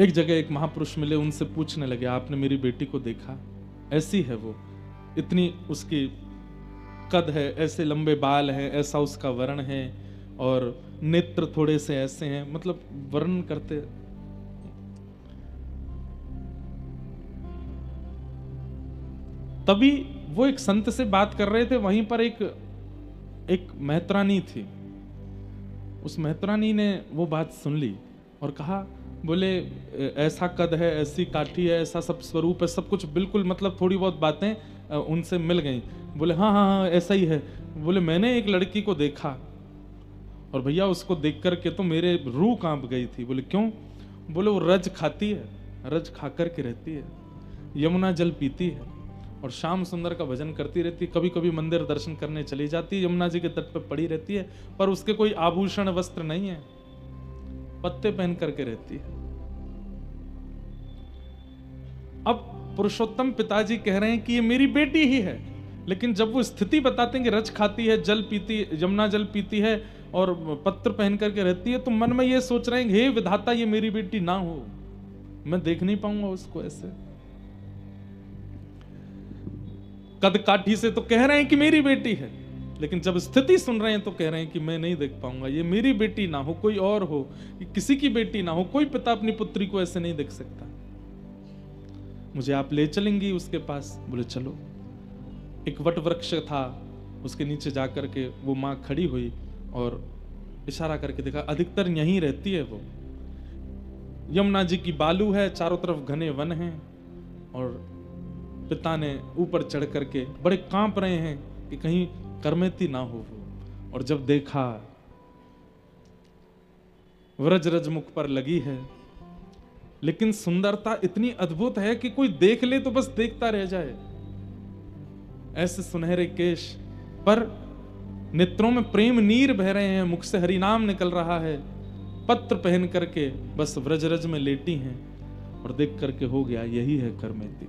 एक जगह एक महापुरुष मिले उनसे पूछने लगे आपने मेरी बेटी को देखा ऐसी है वो इतनी उसकी कद है ऐसे लंबे बाल हैं ऐसा उसका वर्ण है और नेत्र थोड़े से ऐसे हैं मतलब वर्णन करते तभी वो एक संत से बात कर रहे थे वहीं पर एक मेहतरानी थी उस मेहतरानी ने वो बात सुन ली और कहा बोले ऐसा कद है ऐसी काठी है ऐसा सब स्वरूप है सब कुछ बिल्कुल मतलब थोड़ी बहुत बातें उनसे मिल गई बोले हाँ हाँ हाँ ऐसा ही है बोले मैंने एक लड़की को देखा और भैया उसको देख करके तो मेरे रूह कांप गई थी बोले क्यों बोले वो रज खाती है रज खा कर के रहती है, यमुना जल पीती है और श्याम सुंदर का भजन करती रहती है। कभी कभी मंदिर दर्शन करने चली जाती है, यमुना जी के तट पर पड़ी रहती है, पर उसके कोई आभूषण वस्त्र नहीं है, पत्ते पहन करके रहती है। अब पुरुषोत्तम पिताजी कह रहे हैं कि ये मेरी बेटी ही है, लेकिन जब वो स्थिति बताते हैं कि रज खाती है, जल पीती, यमुना जल पीती है और पत्र पहन करके रहती है, तो मन में ये सोच रहे हैं हे विधाता ये मेरी बेटी ना हो, मैं देख नहीं पाऊंगा उसको ऐसे। कद काठी से तो कह रहे हैं कि मेरी बेटी है, लेकिन जब स्थिति सुन रहे हैं तो कह रहे हैं कि मैं नहीं देख पाऊंगा, ये मेरी बेटी ना हो, कोई और हो, किसी की बेटी ना हो, कोई पिता अपनी पुत्री को ऐसे नहीं देख सकता, मुझे आप ले चलेंगी उसके पास। बोले चलो। एक वट वृक्ष था, उसके नीचे जाकर के वो माँ खड़ी हुई और इशारा करके देखा, अधिकतर यहीं रहती है वो। यमुना जी की बालू है, चारों तरफ घने वन हैं, और पिता ने ऊपर चढ़ करके बड़े कांप रहे हैं कि कहीं करमेती ना हो वो। और जब देखा व्रज रज मुख पर लगी है, लेकिन सुंदरता इतनी अद्भुत है कि कोई देख ले तो बस देखता रह जाए। ऐसे सुनहरे केश पर नेत्रों में प्रेम नीर बह रहे हैं, मुख से हरिनाम निकल रहा है, पत्र पहन करके बस व्रजरज में लेटी हैं, और देख करके हो गया यही है करमेती।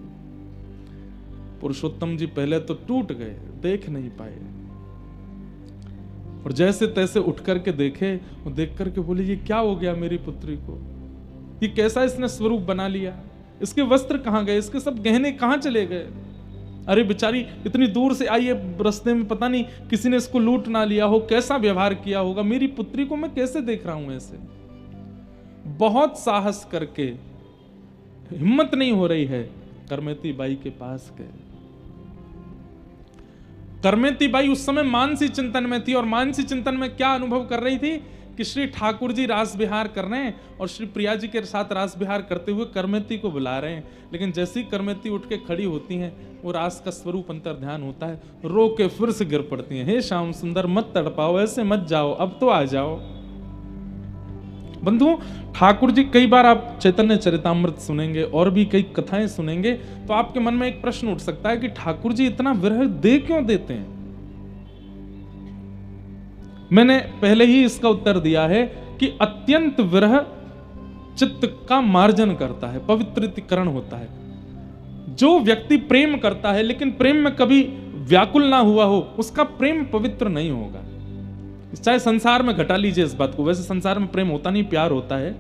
पुरुषोत्तम जी पहले तो टूट गए, देख नहीं पाए, और जैसे तैसे उठ करके देखे और देख करके बोले ये क्या हो गया मेरी पुत्री को, ये कैसा इसने स्वरूप बना लिया, इसके वस्त्र कहां गए, इसके सब गहने कहां चले गए, अरे बेचारी इतनी दूर से आई है, रास्ते में पता नहीं किसी ने इसको लूट ना लिया हो, कैसा व्यवहार किया होगा, मेरी पुत्री को मैं कैसे देख रहा हूं ऐसे। बहुत साहस करके, हिम्मत नहीं हो रही है, करमेती बाई के पास गए। करमेती बाई उस समय मानसी चिंतन में थी, और मानसी चिंतन में क्या अनुभव कर रही थी कि श्री ठाकुर जी रास विहार कर रहे हैं और श्री प्रिया जी के साथ रास विहार करते हुए करमेती को बुला रहे हैं। लेकिन जैसी करमेती उठ के खड़ी होती हैं, वो रास का स्वरूप अंतर ध्यान होता है, रो के फिर से गिर पड़ती हैं, हे श्याम सुंदर मत तड़पाओ, ऐसे मत जाओ, अब तो आ जाओ। बंधुओं, ठाकुर जी कई बार आप चैतन्य चरितामृत सुनेंगे और भी कई कथाएं सुनेंगे तो आपके मन में एक प्रश्न उठ सकता है कि ठाकुर जी इतना विरह दे क्यों देते हैं। मैंने पहले ही इसका उत्तर दिया है कि अत्यंत विरह चित्त का मार्जन करता है, पवित्रीकरण होता है। जो व्यक्ति प्रेम करता है लेकिन प्रेम में कभी व्याकुल ना हुआ हो, उसका प्रेम पवित्र नहीं होगा। चाहे संसार में घटा लीजिए इस बात को, वैसे संसार में प्रेम होता नहीं, प्यार होता है,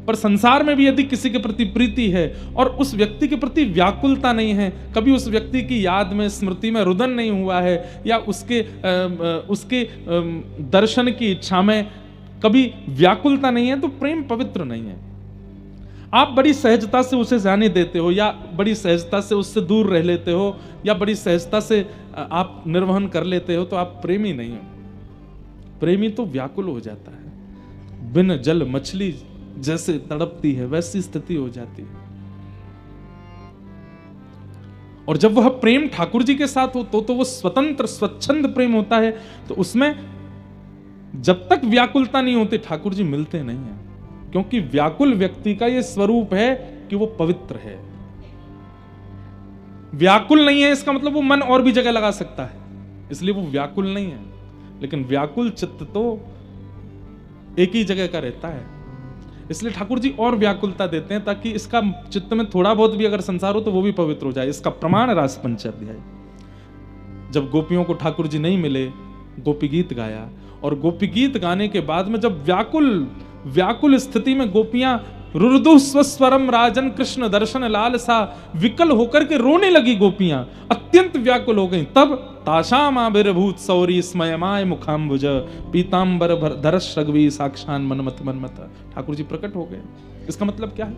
पर संसार में भी यदि किसी के प्रति प्रीति है और उस व्यक्ति के प्रति व्याकुलता नहीं है, कभी उस व्यक्ति की याद में स्मृति में रुदन नहीं हुआ है, या उसके दर्शन की इच्छा में कभी व्याकुलता नहीं है, तो प्रेम पवित्र नहीं है। आप बड़ी सहजता से उसे जाने देते हो, या बड़ी सहजता से उससे दूर रह लेते हो, या बड़ी सहजता से आप निर्वहन कर लेते हो, तो आप प्रेमी नहीं हो। प्रेमी तो व्याकुल हो जाता है, बिन जल मछली जैसे तड़पती है वैसी स्थिति हो जाती है। और जब वह प्रेम ठाकुर जी के साथ हो तो वो स्वतंत्र स्वच्छंद प्रेम होता है, तो उसमें जब तक व्याकुलता नहीं होती ठाकुर जी मिलते नहीं है, क्योंकि व्याकुल व्यक्ति का यह स्वरूप है कि वो पवित्र है। व्याकुल नहीं है इसका मतलब वो मन और भी जगह लगा सकता है, इसलिए वो व्याकुल नहीं है। लेकिन व्याकुल चित्त तो एक ही जगह का रहता है, इसलिए ठाकुर जी और व्याकुलता देते हैं ताकि इसका चित्त में थोड़ा बहुत भी अगर संसार हो तो वो भी पवित्र हो जाए। इसका प्रमाण रास पंचाध्याय, जब गोपियों को ठाकुर जी नहीं मिले, गोपी गीत गाया, और गोपी गीत गाने के बाद में जब व्याकुल स्थिति में गोपियां रुर्दु स्वस्वरम राजन कृष्ण दर्शन लाल सा विकल होकर के रोने लगी, गोपियां अत्यंत व्याकुल हो गईं, तब ताशाम आविर्भूत सौरी स्मयमाय मुखाम्बुज पीतांबर धरश रघवी साक्षान मनमत ठाकुर जी प्रकट हो गए। इसका मतलब क्या है?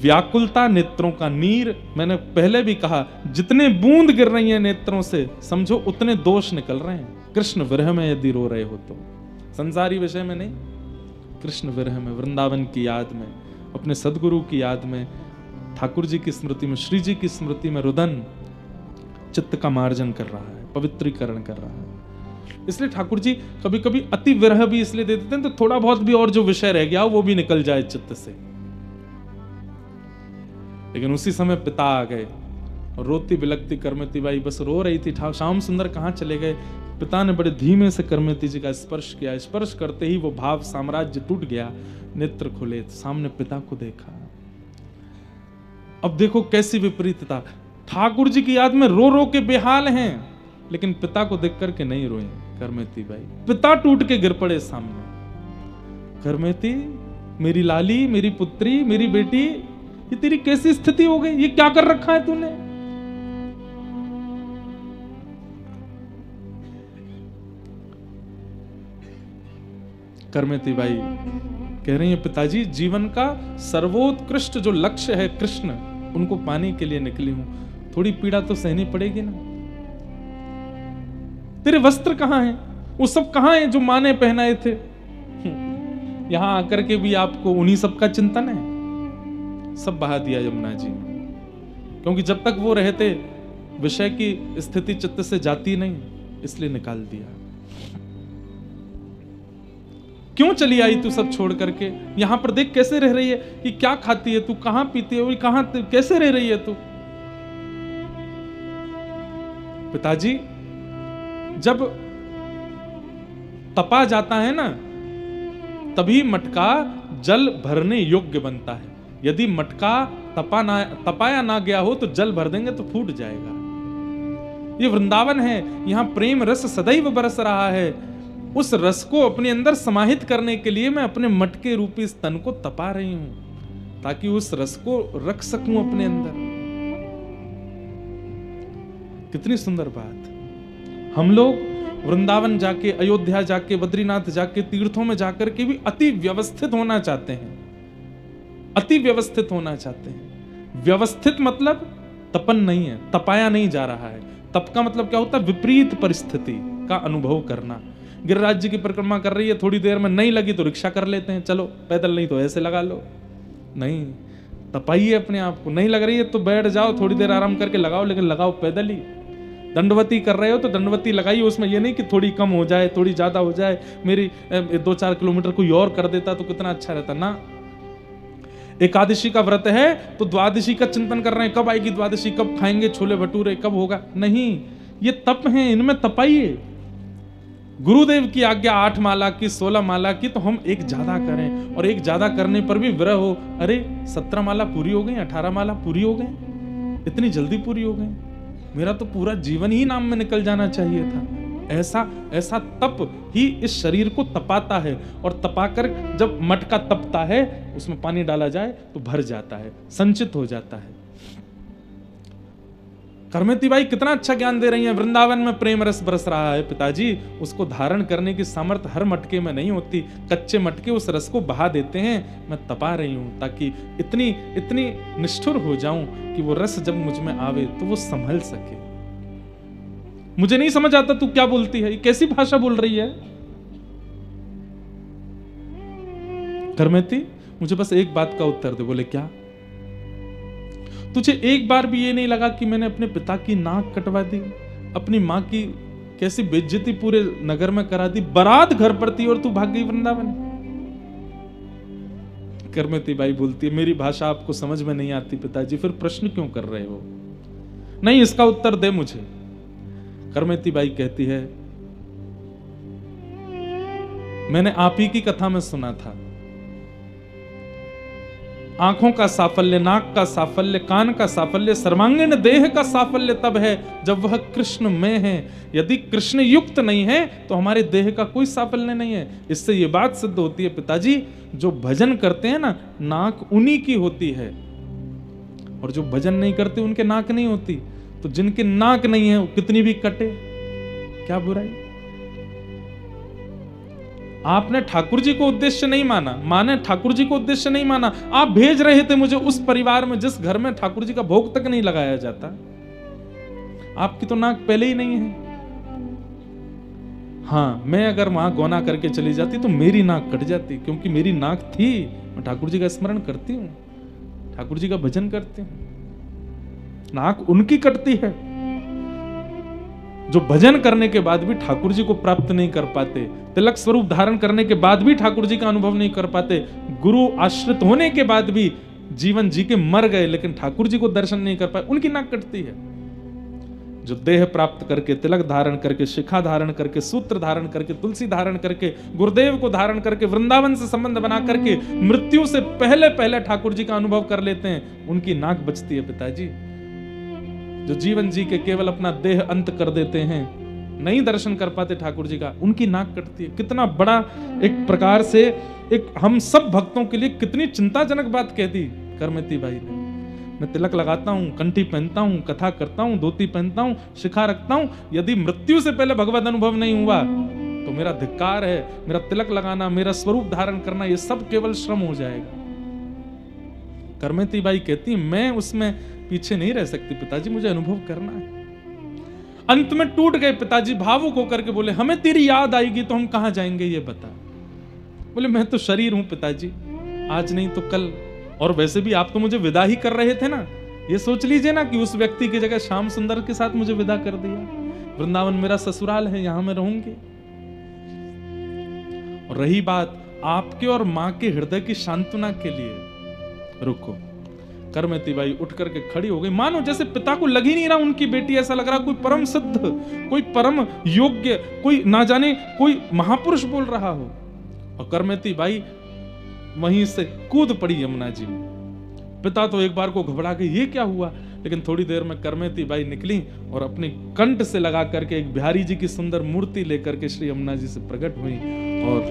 व्याकुलता नेत्रों का नीर, मैंने पहले भी कहा, जितने बूंद गिर रही हैं नेत्रों से समझो उतने दोष निकल रहे हैं। कृष्ण विरह में यदि रो रहे हो तो, संसारी विषय में नहीं, कृष्ण विरह में, वृंदावन की याद में, अपने सदगुरु की याद में, ठाकुर जी की स्मृति में, श्री जी की स्मृति में रुदन चित्त का मार्जन कर रहा है, पवित्रीकरण कर रहा है। इसलिए ठाकुर जी कभी कभी अति विरह भी इसलिए दे देते हैं तो थोड़ा बहुत भी और जो विषय रह गया वो भी निकल जाए चित्त से। लेकिन उसी समय पिता आ गए और रोती बिलखती करमती बाई बस रो रही थी। श्याम सुंदर कहाँ चले गए? पिता ने बड़े धीमे से करमती जी का स्पर्श किया। स्पर्श करते ही वो भाव साम्राज्य टूट गया। नेत्र खुले, सामने पिता को देखा। अब देखो कैसी विपरीतता। ठाकुर जी की याद में रो रो के बेहाल हैं, लेकिन पिता को देख करके नहीं रोए करमती बाई। पिता टूट के गिर पड़े सामने। करमती, मेरी लाली, मेरी पुत्री, मेरी बेटी, ये तेरी कैसी स्थिति हो गई? ये क्या कर रखा है तूने? करमती बाई कह रही है, पिताजी जीवन का सर्वोत्कृष्ट जो लक्ष्य है कृष्ण, उनको पाने के लिए निकली हूं। थोड़ी पीड़ा तो सहनी पड़ेगी ना। तेरे वस्त्र कहां हैं? वो सब कहां हैं जो मां ने पहनाए थे? यहां आकर के भी आपको उन्हीं सब का चिंतन है। सब बहा दिया यमुना जी में, क्योंकि जब तक वो रहते विषय की स्थिति चित्त से जाती नहीं, इसलिए निकाल दिया। क्यों चली आई तू सब छोड़ करके? यहां पर देख कैसे रह रही है, कि क्या खाती है तू, कहां पीती है, कहां कैसे रह रही है तू? पिताजी जब तपा जाता है ना, तभी मटका जल भरने योग्य बनता है। यदि मटका तपाया ना गया हो तो जल भर देंगे तो फूट जाएगा। ये वृंदावन है, यहां प्रेम रस सदैव बरस रहा है। उस रस को अपने अंदर समाहित करने के लिए मैं अपने मटके रूपी स्तन को तपा रही हूं, ताकि उस रस को रख सकूं अपने अंदर। कितनी सुंदर बात। हम लोग वृंदावन जाके, अयोध्या जाके, बद्रीनाथ जाके, तीर्थों में जाकर के भी अति व्यवस्थित होना चाहते हैं। अति व्यवस्थित होना चाहते हैं। व्यवस्थित मतलब तपन नहीं है, तपाया नहीं जा रहा है। तप का मतलब क्या होता है? विपरीत परिस्थिति का अनुभव करना। गिरिराज जी की परिक्रमा कर रही है, थोड़ी देर में नहीं लगी तो रिक्शा कर लेते हैं, चलो पैदल, नहीं तो ऐसे लगा लो। नहीं, तपाइए अपने आप को। नहीं लग रही है तो बैठ जाओ, थोड़ी देर आराम करके लगाओ, लेकिन लगाओ पैदल ही। दंडवती कर रहे हो तो दंडवती लगाइए, उसमें ये नहीं कि थोड़ी कम हो जाए, थोड़ी ज्यादा हो जाए, मेरी 2-4 किलोमीटर कोई और कर देता तो कितना अच्छा रहता ना। एकादशी का व्रत है तो द्वादशी का चिंतन कर रहे हैं, कब आएगी द्वादशी, कब खाएंगे छोले भटूरे, कब होगा? नहीं, ये तप है, इनमें तपाइए। गुरुदेव की आज्ञा 8 माला की, 16 माला की, तो हम एक ज्यादा करें। और एक ज्यादा करने पर भी विरह हो, अरे 17 माला पूरी हो गई, 18 माला पूरी हो गई, इतनी जल्दी पूरी हो गई, मेरा तो पूरा जीवन ही नाम में निकल जाना चाहिए था। ऐसा तप ही इस शरीर को तपाता है। और तपाकर जब मटका तपता है, उसमें पानी डाला जाए तो भर जाता है, संचित हो जाता है। करमती बाई कितना अच्छा ज्ञान दे रही हैं। वृंदावन में प्रेम रस बरस रहा है पिताजी, उसको धारण करने की सामर्थ्य हर मटके में नहीं होती। कच्चे मटके उस रस को बहा देते हैं। मैं तपा रही हूं ताकि इतनी निष्ठुर हो जाऊं कि वो रस जब मुझ में आवे तो वो संभल सके। मुझे नहीं समझ आता तू क्या बोलती है, ये कैसी भाषा बोल रही है? करमती, मुझे बस एक बात का उत्तर दे। बोले क्या? तुझे एक बार भी ये नहीं लगा कि मैंने अपने पिता की नाक कटवा दी, अपनी मां की कैसी बेइज्जती पूरे नगर में करा दी, बारात घर पर थी और तू भाग गई वृंदावन? करमती बाई बोलती है, मेरी भाषा आपको समझ में नहीं आती पिताजी, फिर प्रश्न क्यों कर रहे हो? नहीं, इसका उत्तर दे मुझे। करमती बाई कहती है, मैंने आप ही की कथा में सुना था, आंखों का साफल्य, नाक का साफल्य, कान का साफल्य, सर्वांगीण देह का साफल्य तब है जब वह कृष्ण में है। यदि कृष्ण युक्त नहीं है तो हमारे देह का कोई साफल्य नहीं है। इससे यह बात सिद्ध होती है पिताजी, जो भजन करते हैं ना, नाक उन्हीं की होती है, और जो भजन नहीं करते उनके नाक नहीं होती। तो जिनके नाक नहीं है वो कितनी भी कटे, क्या बुराई? आपने ठाकुर जी को उद्देश्य नहीं माना, माने ठाकुर जी को उद्देश्य नहीं माना। आप भेज रहे थे मुझे उस परिवार में जिस घर में ठाकुर जी का भोग तक नहीं लगाया जाता। आपकी तो नाक पहले ही नहीं है। हाँ, मैं अगर वहां गौना करके चली जाती तो मेरी नाक कट जाती, क्योंकि मेरी नाक थी। मैं ठाकुर जी का स्मरण करती हूँ, ठाकुर जी का भजन करती हूँ। नाक उनकी कटती है जो भजन करने के बाद भी ठाकुर जी को प्राप्त नहीं कर पाते, तिलक स्वरूप धारण करने के बाद भी ठाकुर जी का अनुभव नहीं कर पाते, गुरु आश्रित होने के बाद भी जीवन जी के मर गए लेकिन ठाकुर जी को दर्शन नहीं कर पाए, उनकी नाक कटती है। जो देह प्राप्त करके, तिलक धारण करके, शिखा धारण करके, सूत्र धारण करके, तुलसी धारण करके, गुरुदेव को धारण करके, वृंदावन से संबंध बना करके मृत्यु से पहले पहले ठाकुर जी का अनुभव कर लेते हैं, उनकी नाक बचती है पिताजी। जो जीवन जी के केवल अपना देह अंत कर देते हैं, नहीं दर्शन कर पाते ठाकुर जी का, उनकी नाक कटती है। कितना बड़ा एक प्रकार से एक हम सब भक्तों के लिए कितनी चिंताजनक बात कह दी करमेती भाई ने। मैं तिलक लगाता हूं, कंठी पहनता हूं, कथा करता हूं, धोती पहनता हूं, शिखा रखता हूं, यदि मृत्यु से पहले भगवत अनुभव नहीं हुआ तो मेरा धिक्कार है। मेरा तिलक लगाना, मेरा स्वरूप धारण करना, ये सब केवल श्रम हो जाएगा। करमेती बाई कहती मैं उसमें पीछे नहीं रह सकती पिताजी, मुझे अनुभव करना है। अंत में टूट गए पिताजी, भावुक होकर के बोले हमें तेरी याद आएगी तो हम कहां जाएंगे ये बता। बोले मैं तो शरीर हूं पिताजी, आज नहीं तो कल। और वैसे भी आप तो मुझे विदा ही कर रहे थे ना, ये सोच लीजिए ना कि उस व्यक्ति की जगह श्याम सुंदर के साथ मुझे विदा कर दिया। वृंदावन मेरा ससुराल है, यहां मैं रहूंगी। और रही बात आपके और मां के हृदय की सांत्वना के लिए, रुको। करमेती बाई उठ करके खड़ी हो गई, मानो जैसे पिता को लग ही नहीं रहा उनकी बेटी, ऐसा लग रहा कोई परम सिद्ध, कोई परम योग्य, कोई ना जाने कोई महापुरुष बोल रहा हो। और करमेती बाई वहीं से कूद पड़ी यमुना जी में। पिता तो एक बार को घबरा गए, ये क्या हुआ। लेकिन थोड़ी देर में करमेती बाई निकली और अपनी कंठ से लगा करके एक बिहारी जी की सुंदर मूर्ति लेकर के श्री यमुना जी से प्रकट हुई और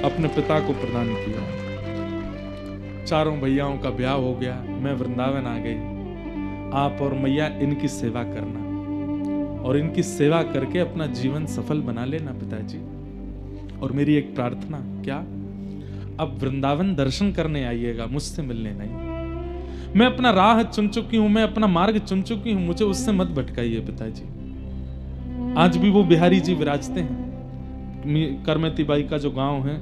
अपने पिता को प्रदान किया। चारों भैयाओं का ब्याह हो गया, मैं वृंदावन आ गई। आप और मैया इनकी सेवा करना और इनकी सेवा करके अपना जीवन सफल बना लेना पिताजी। और मेरी एक प्रार्थना, क्या अब वृंदावन दर्शन करने आइएगा, मुझसे मिलने नहीं। मैं अपना राह चुन चुकी हूं, मैं अपना मार्ग चुन चुकी हूं, मुझे उससे मत भटकाइए पिताजी। आज भी वो बिहारी जी विराजते हैं। करमेती बाई का जो गांव है,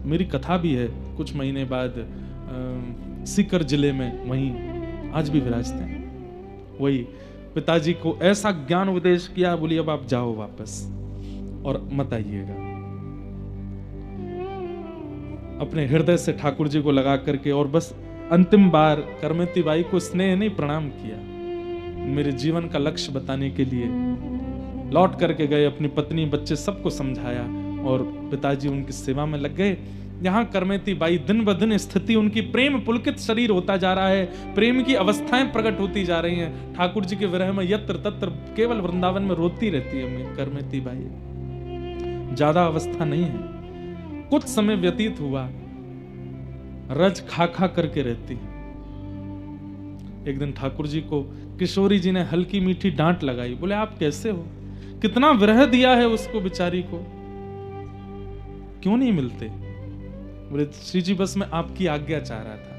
मेरी कथा भी है कुछ महीने बाद सीकर जिले में, वहीं आज भी विराजते हैं। वही पिताजी को ऐसा ज्ञान उपदेश किया, बोली अब आप जाओ वापस और मत आइएगा। अपने हृदय से ठाकुर जी को लगा करके और बस अंतिम बार करमेती बाई को स्नेह नहीं प्रणाम किया, मेरे जीवन का लक्ष्य बताने के लिए लौट करके गए। अपनी पत्नी बच्चे सबको समझाया और पिताजी उनकी सेवा में लग गए। यहाँ करमेती बाई दिन ब दिन स्थिति उनकी, प्रेम पुलकित शरीर होता जा रहा है, प्रेम की अवस्थाएं प्रकट होती जा रही हैं। ठाकुर जी के विरह में यत्र तत्र केवल वृंदावन में रोती रहती है करमेती बाई। ज्यादा अवस्था नहीं है, कुछ समय व्यतीत हुआ, रज खा खा करके रहती है। एक दिन ठाकुर जी को किशोरी जी ने हल्की मीठी डांट लगाई, बोले आप कैसे हो, कितना विरह दिया है उसको बेचारी को, क्यों नहीं मिलते। बोले श्री जी बस मैं आपकी आज्ञा चाह रहा था,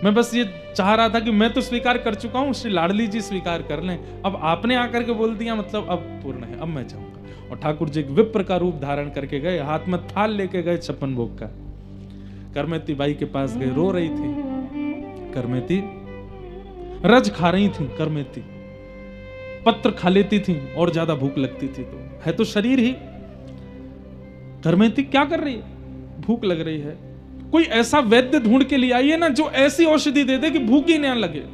मैं बस ये चाह रहा था कि मैं तो स्वीकार कर चुका हूं, श्री लाडली जी स्वीकार कर लें, अब आपने आकर के बोल दिया मतलब अब पूर्ण है, अब मैं जाऊंगा। और ठाकुर जी एक विप्र का रूप धारण करके गए, हाथ में थाल लेके गए 56 भोग का। करमेती बाई के पास गए, रो रही थी करमेती, रज खा रही थी करमेती, पत्र खा लेती थी और ज्यादा भूख लगती थी, तो है तो शरीर ही। करमेती क्या कर रही है, भूख लग रही है, कोई ऐसा वैद्य ढूंढ के लिए आइए ना जो ऐसी औषधि दे दे कि भूख ही ना लगे।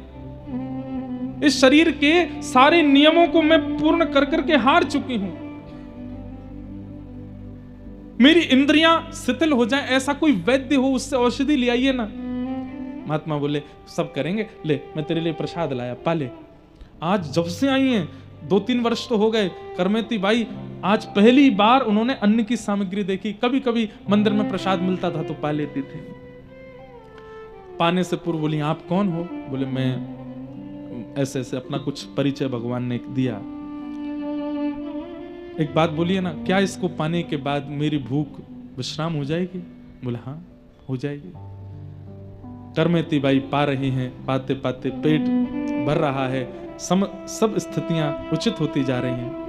इस शरीर के सारे नियमों को मैं पूर्ण कर करके हार चुकी हूं, मेरी इंद्रियां शिथिल हो जाए, ऐसा कोई वैद्य हो उससे औषधि ले आइए ना। महात्मा बोले सब करेंगे, ले मैं तेरे लिए प्रसाद लाया, पाले। आज जब से आई हैं 2-3 वर्ष तो हो गए, करमेती बाई आज पहली बार उन्होंने अन्न की सामग्री देखी। कभी कभी मंदिर में प्रसाद मिलता था तो पा लेती थी। पाने से पूर्व बोली आप कौन हो, बोले मैं ऐसे ऐसे, अपना कुछ परिचय भगवान ने दिया। एक बात बोलिए ना, क्या इसको पाने के बाद मेरी भूख विश्राम हो जाएगी, बोले हाँ हो जाएगी। करमेती बाई पा रही हैं, पाते पाते पेट भर रहा है, सब स्थितियां उचित होती जा रही हैं।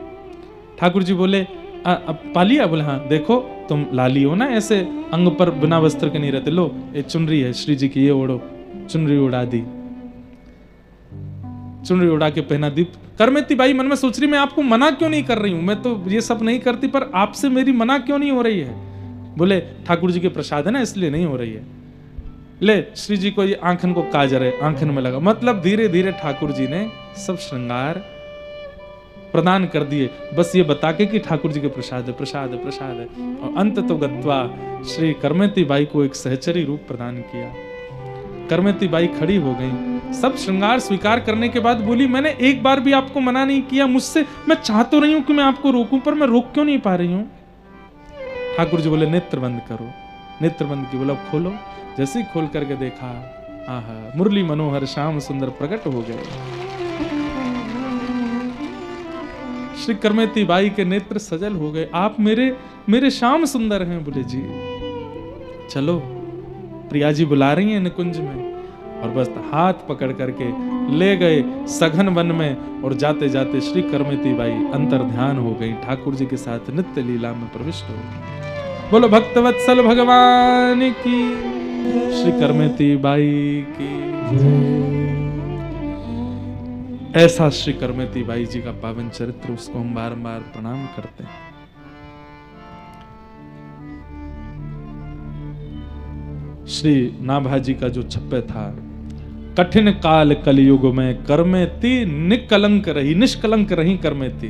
ठाकुर जी बोले अब पा लिया, बोले हाँ देखो तुम लाली हो ना, ऐसे अंग पर बिना वस्त्र के नहीं रहते, लो ये चुनरी है श्री जी की, ये ओढ़ो। चुनरी उड़ा दी, चुनरी उड़ा के पहना दी। करमेती बाई मन में सोच रही मैं आपको मना क्यों नहीं कर रही हूं, मैं तो ये सब नहीं करती, पर आपसे मेरी मना क्यों नहीं हो रही है। बोले ठाकुर जी के प्रसाद है ना इसलिए नहीं हो रही है। ले श्री जी को ये आंखन को काजर है, आंखन में लगा, मतलब धीरे धीरे ठाकुर जी ने सब श्रृंगार प्रदान कर दिए, बस ये बता के कि ठाकुर जी के प्रसाद है, प्रसाद है, प्रसाद है। और अंत तो गत्वा श्री करमेती बाई को एक सहचरी रूप प्रदान किया। करमेती बाई खड़ी हो गई, सब श्रृंगार स्वीकार करने के बाद बोली, मैंने एक बार भी आपको मना नहीं किया, मुझसे मैं चाह तो रही हूं कि मैं आपको रोकूं, पर मैं रोक क्यों नहीं पा रही हूं। ठाकुर जी बोले नेत्र बंद करो, नेत्र बंद की, बोला खोलो। जैसे ही खोल करके देखा, आहा, मुरली मनोहर श्याम सुंदर प्रकट हो गए। श्री करमेती बाई के नेत्र सजल हो गए, आप मेरे श्याम सुंदर हैं। बोले जी चलो, प्रिया जी बुला रही हैं निकुंज में। और बस हाथ पकड़ करके ले गए सघन वन में, और जाते जाते श्री करमेती बाई अंतर ध्यान हो गई, ठाकुर जी के साथ नित्य लीला में प्रविष्ट हो गई। बोलो भक्तवत्सल भगवान की, श्री करमेती बाई की। ऐसा श्री करमेती बाई जी का पावन चरित्र, उसको हम बार-बार प्रणाम करते हैं। श्री नाभाजी का जो छप्पे था, कठिन काल कलयुग में करमेती निकलंक रही, निष्कलंक रही करमेती।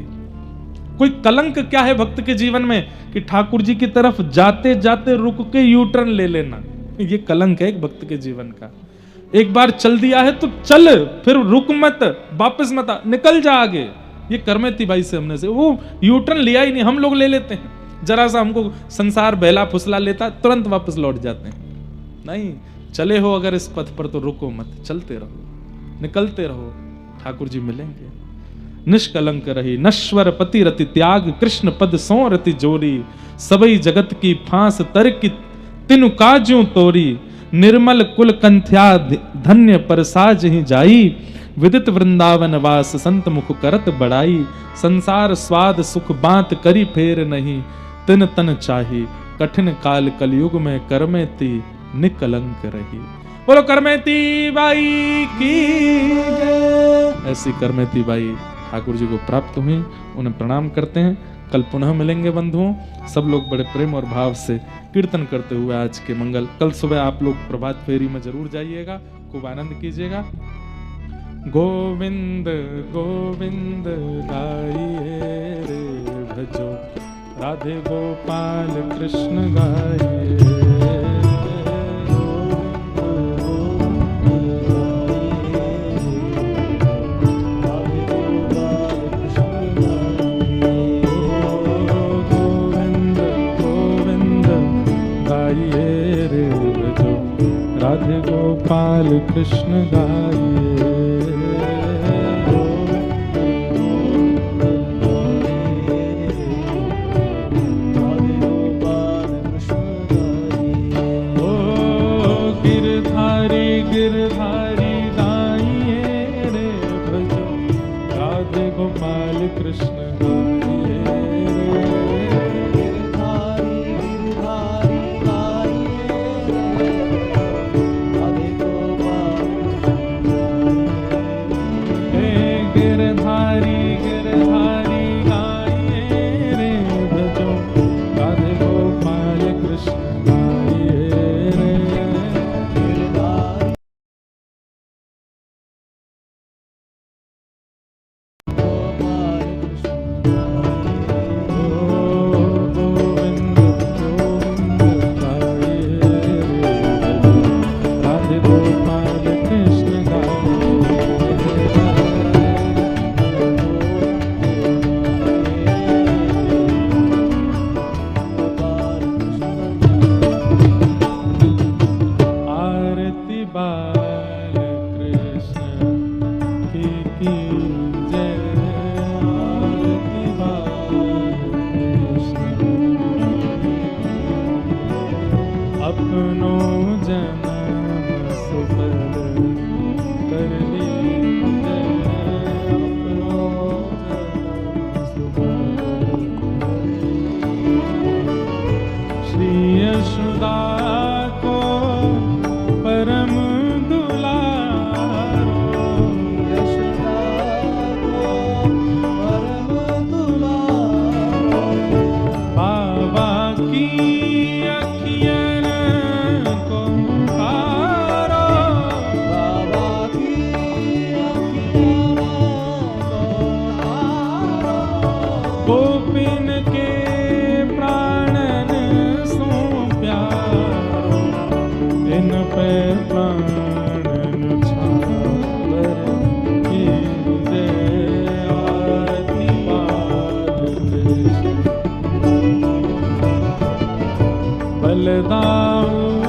कोई कलंक क्या है भक्त के जीवन में कि ठाकुर जी की तरफ जाते जाते रुक के यू टर्न ले लेना, ये कलंक है एक भक्त के जीवन का। एक बार चल दिया है तो चल, फिर रुक मत, वापस मत आ, निकल जा आगे। ये करमेती बाई से हमने से वो यू टर्न लिया ही नहीं, हम लोग ले लेते हैं, जरा सा हमको संसार बहला फुसला लेता, तुरंत वापस लौट जाते हैं। नहीं, चले हो अगर इस पथ पर तो रुको मत, चलते रहो, निकलते रहो, ठाकुर जी मिलेंगे। निष्कलंक रही नश्वर पति रति त्याग, कृष्ण पद सो रति जोरी, सबई जगत की फांस तर की तिनु काज्यों तोरी, निर्मल कुल कंथ्या धन्य परसाज ही जाई, विदित वृंदावन वास संत मुख करत बड़ाई, संसार स्वाद सुख बात करी फेर नहीं, तिन तन चाही, कठिन काल कलयुग में करमेती निकलंक रही। बोलो करमेती बाई की जय। ऐसी करमेती बाई ठाकुर जी को प्राप्त हुई, उन्हें प्रणाम करते हैं। कल पुनः मिलेंगे बंधुओं, सब लोग बड़े प्रेम और भाव से कीर्तन करते हुए आज के मंगल। कल सुबह आप लोग प्रभात फेरी में जरूर जाइएगा, खूब आनंद कीजिएगा। गोविंद गोविंद गाइए रे भजो, राधे गोपाल कृष्ण गाइए। राधे गोपाल कृष्ण गाइए। ओ गिरधारी गिरधारी गाइए रे भजो, राधे गोपाल कृष्ण बलदाऊ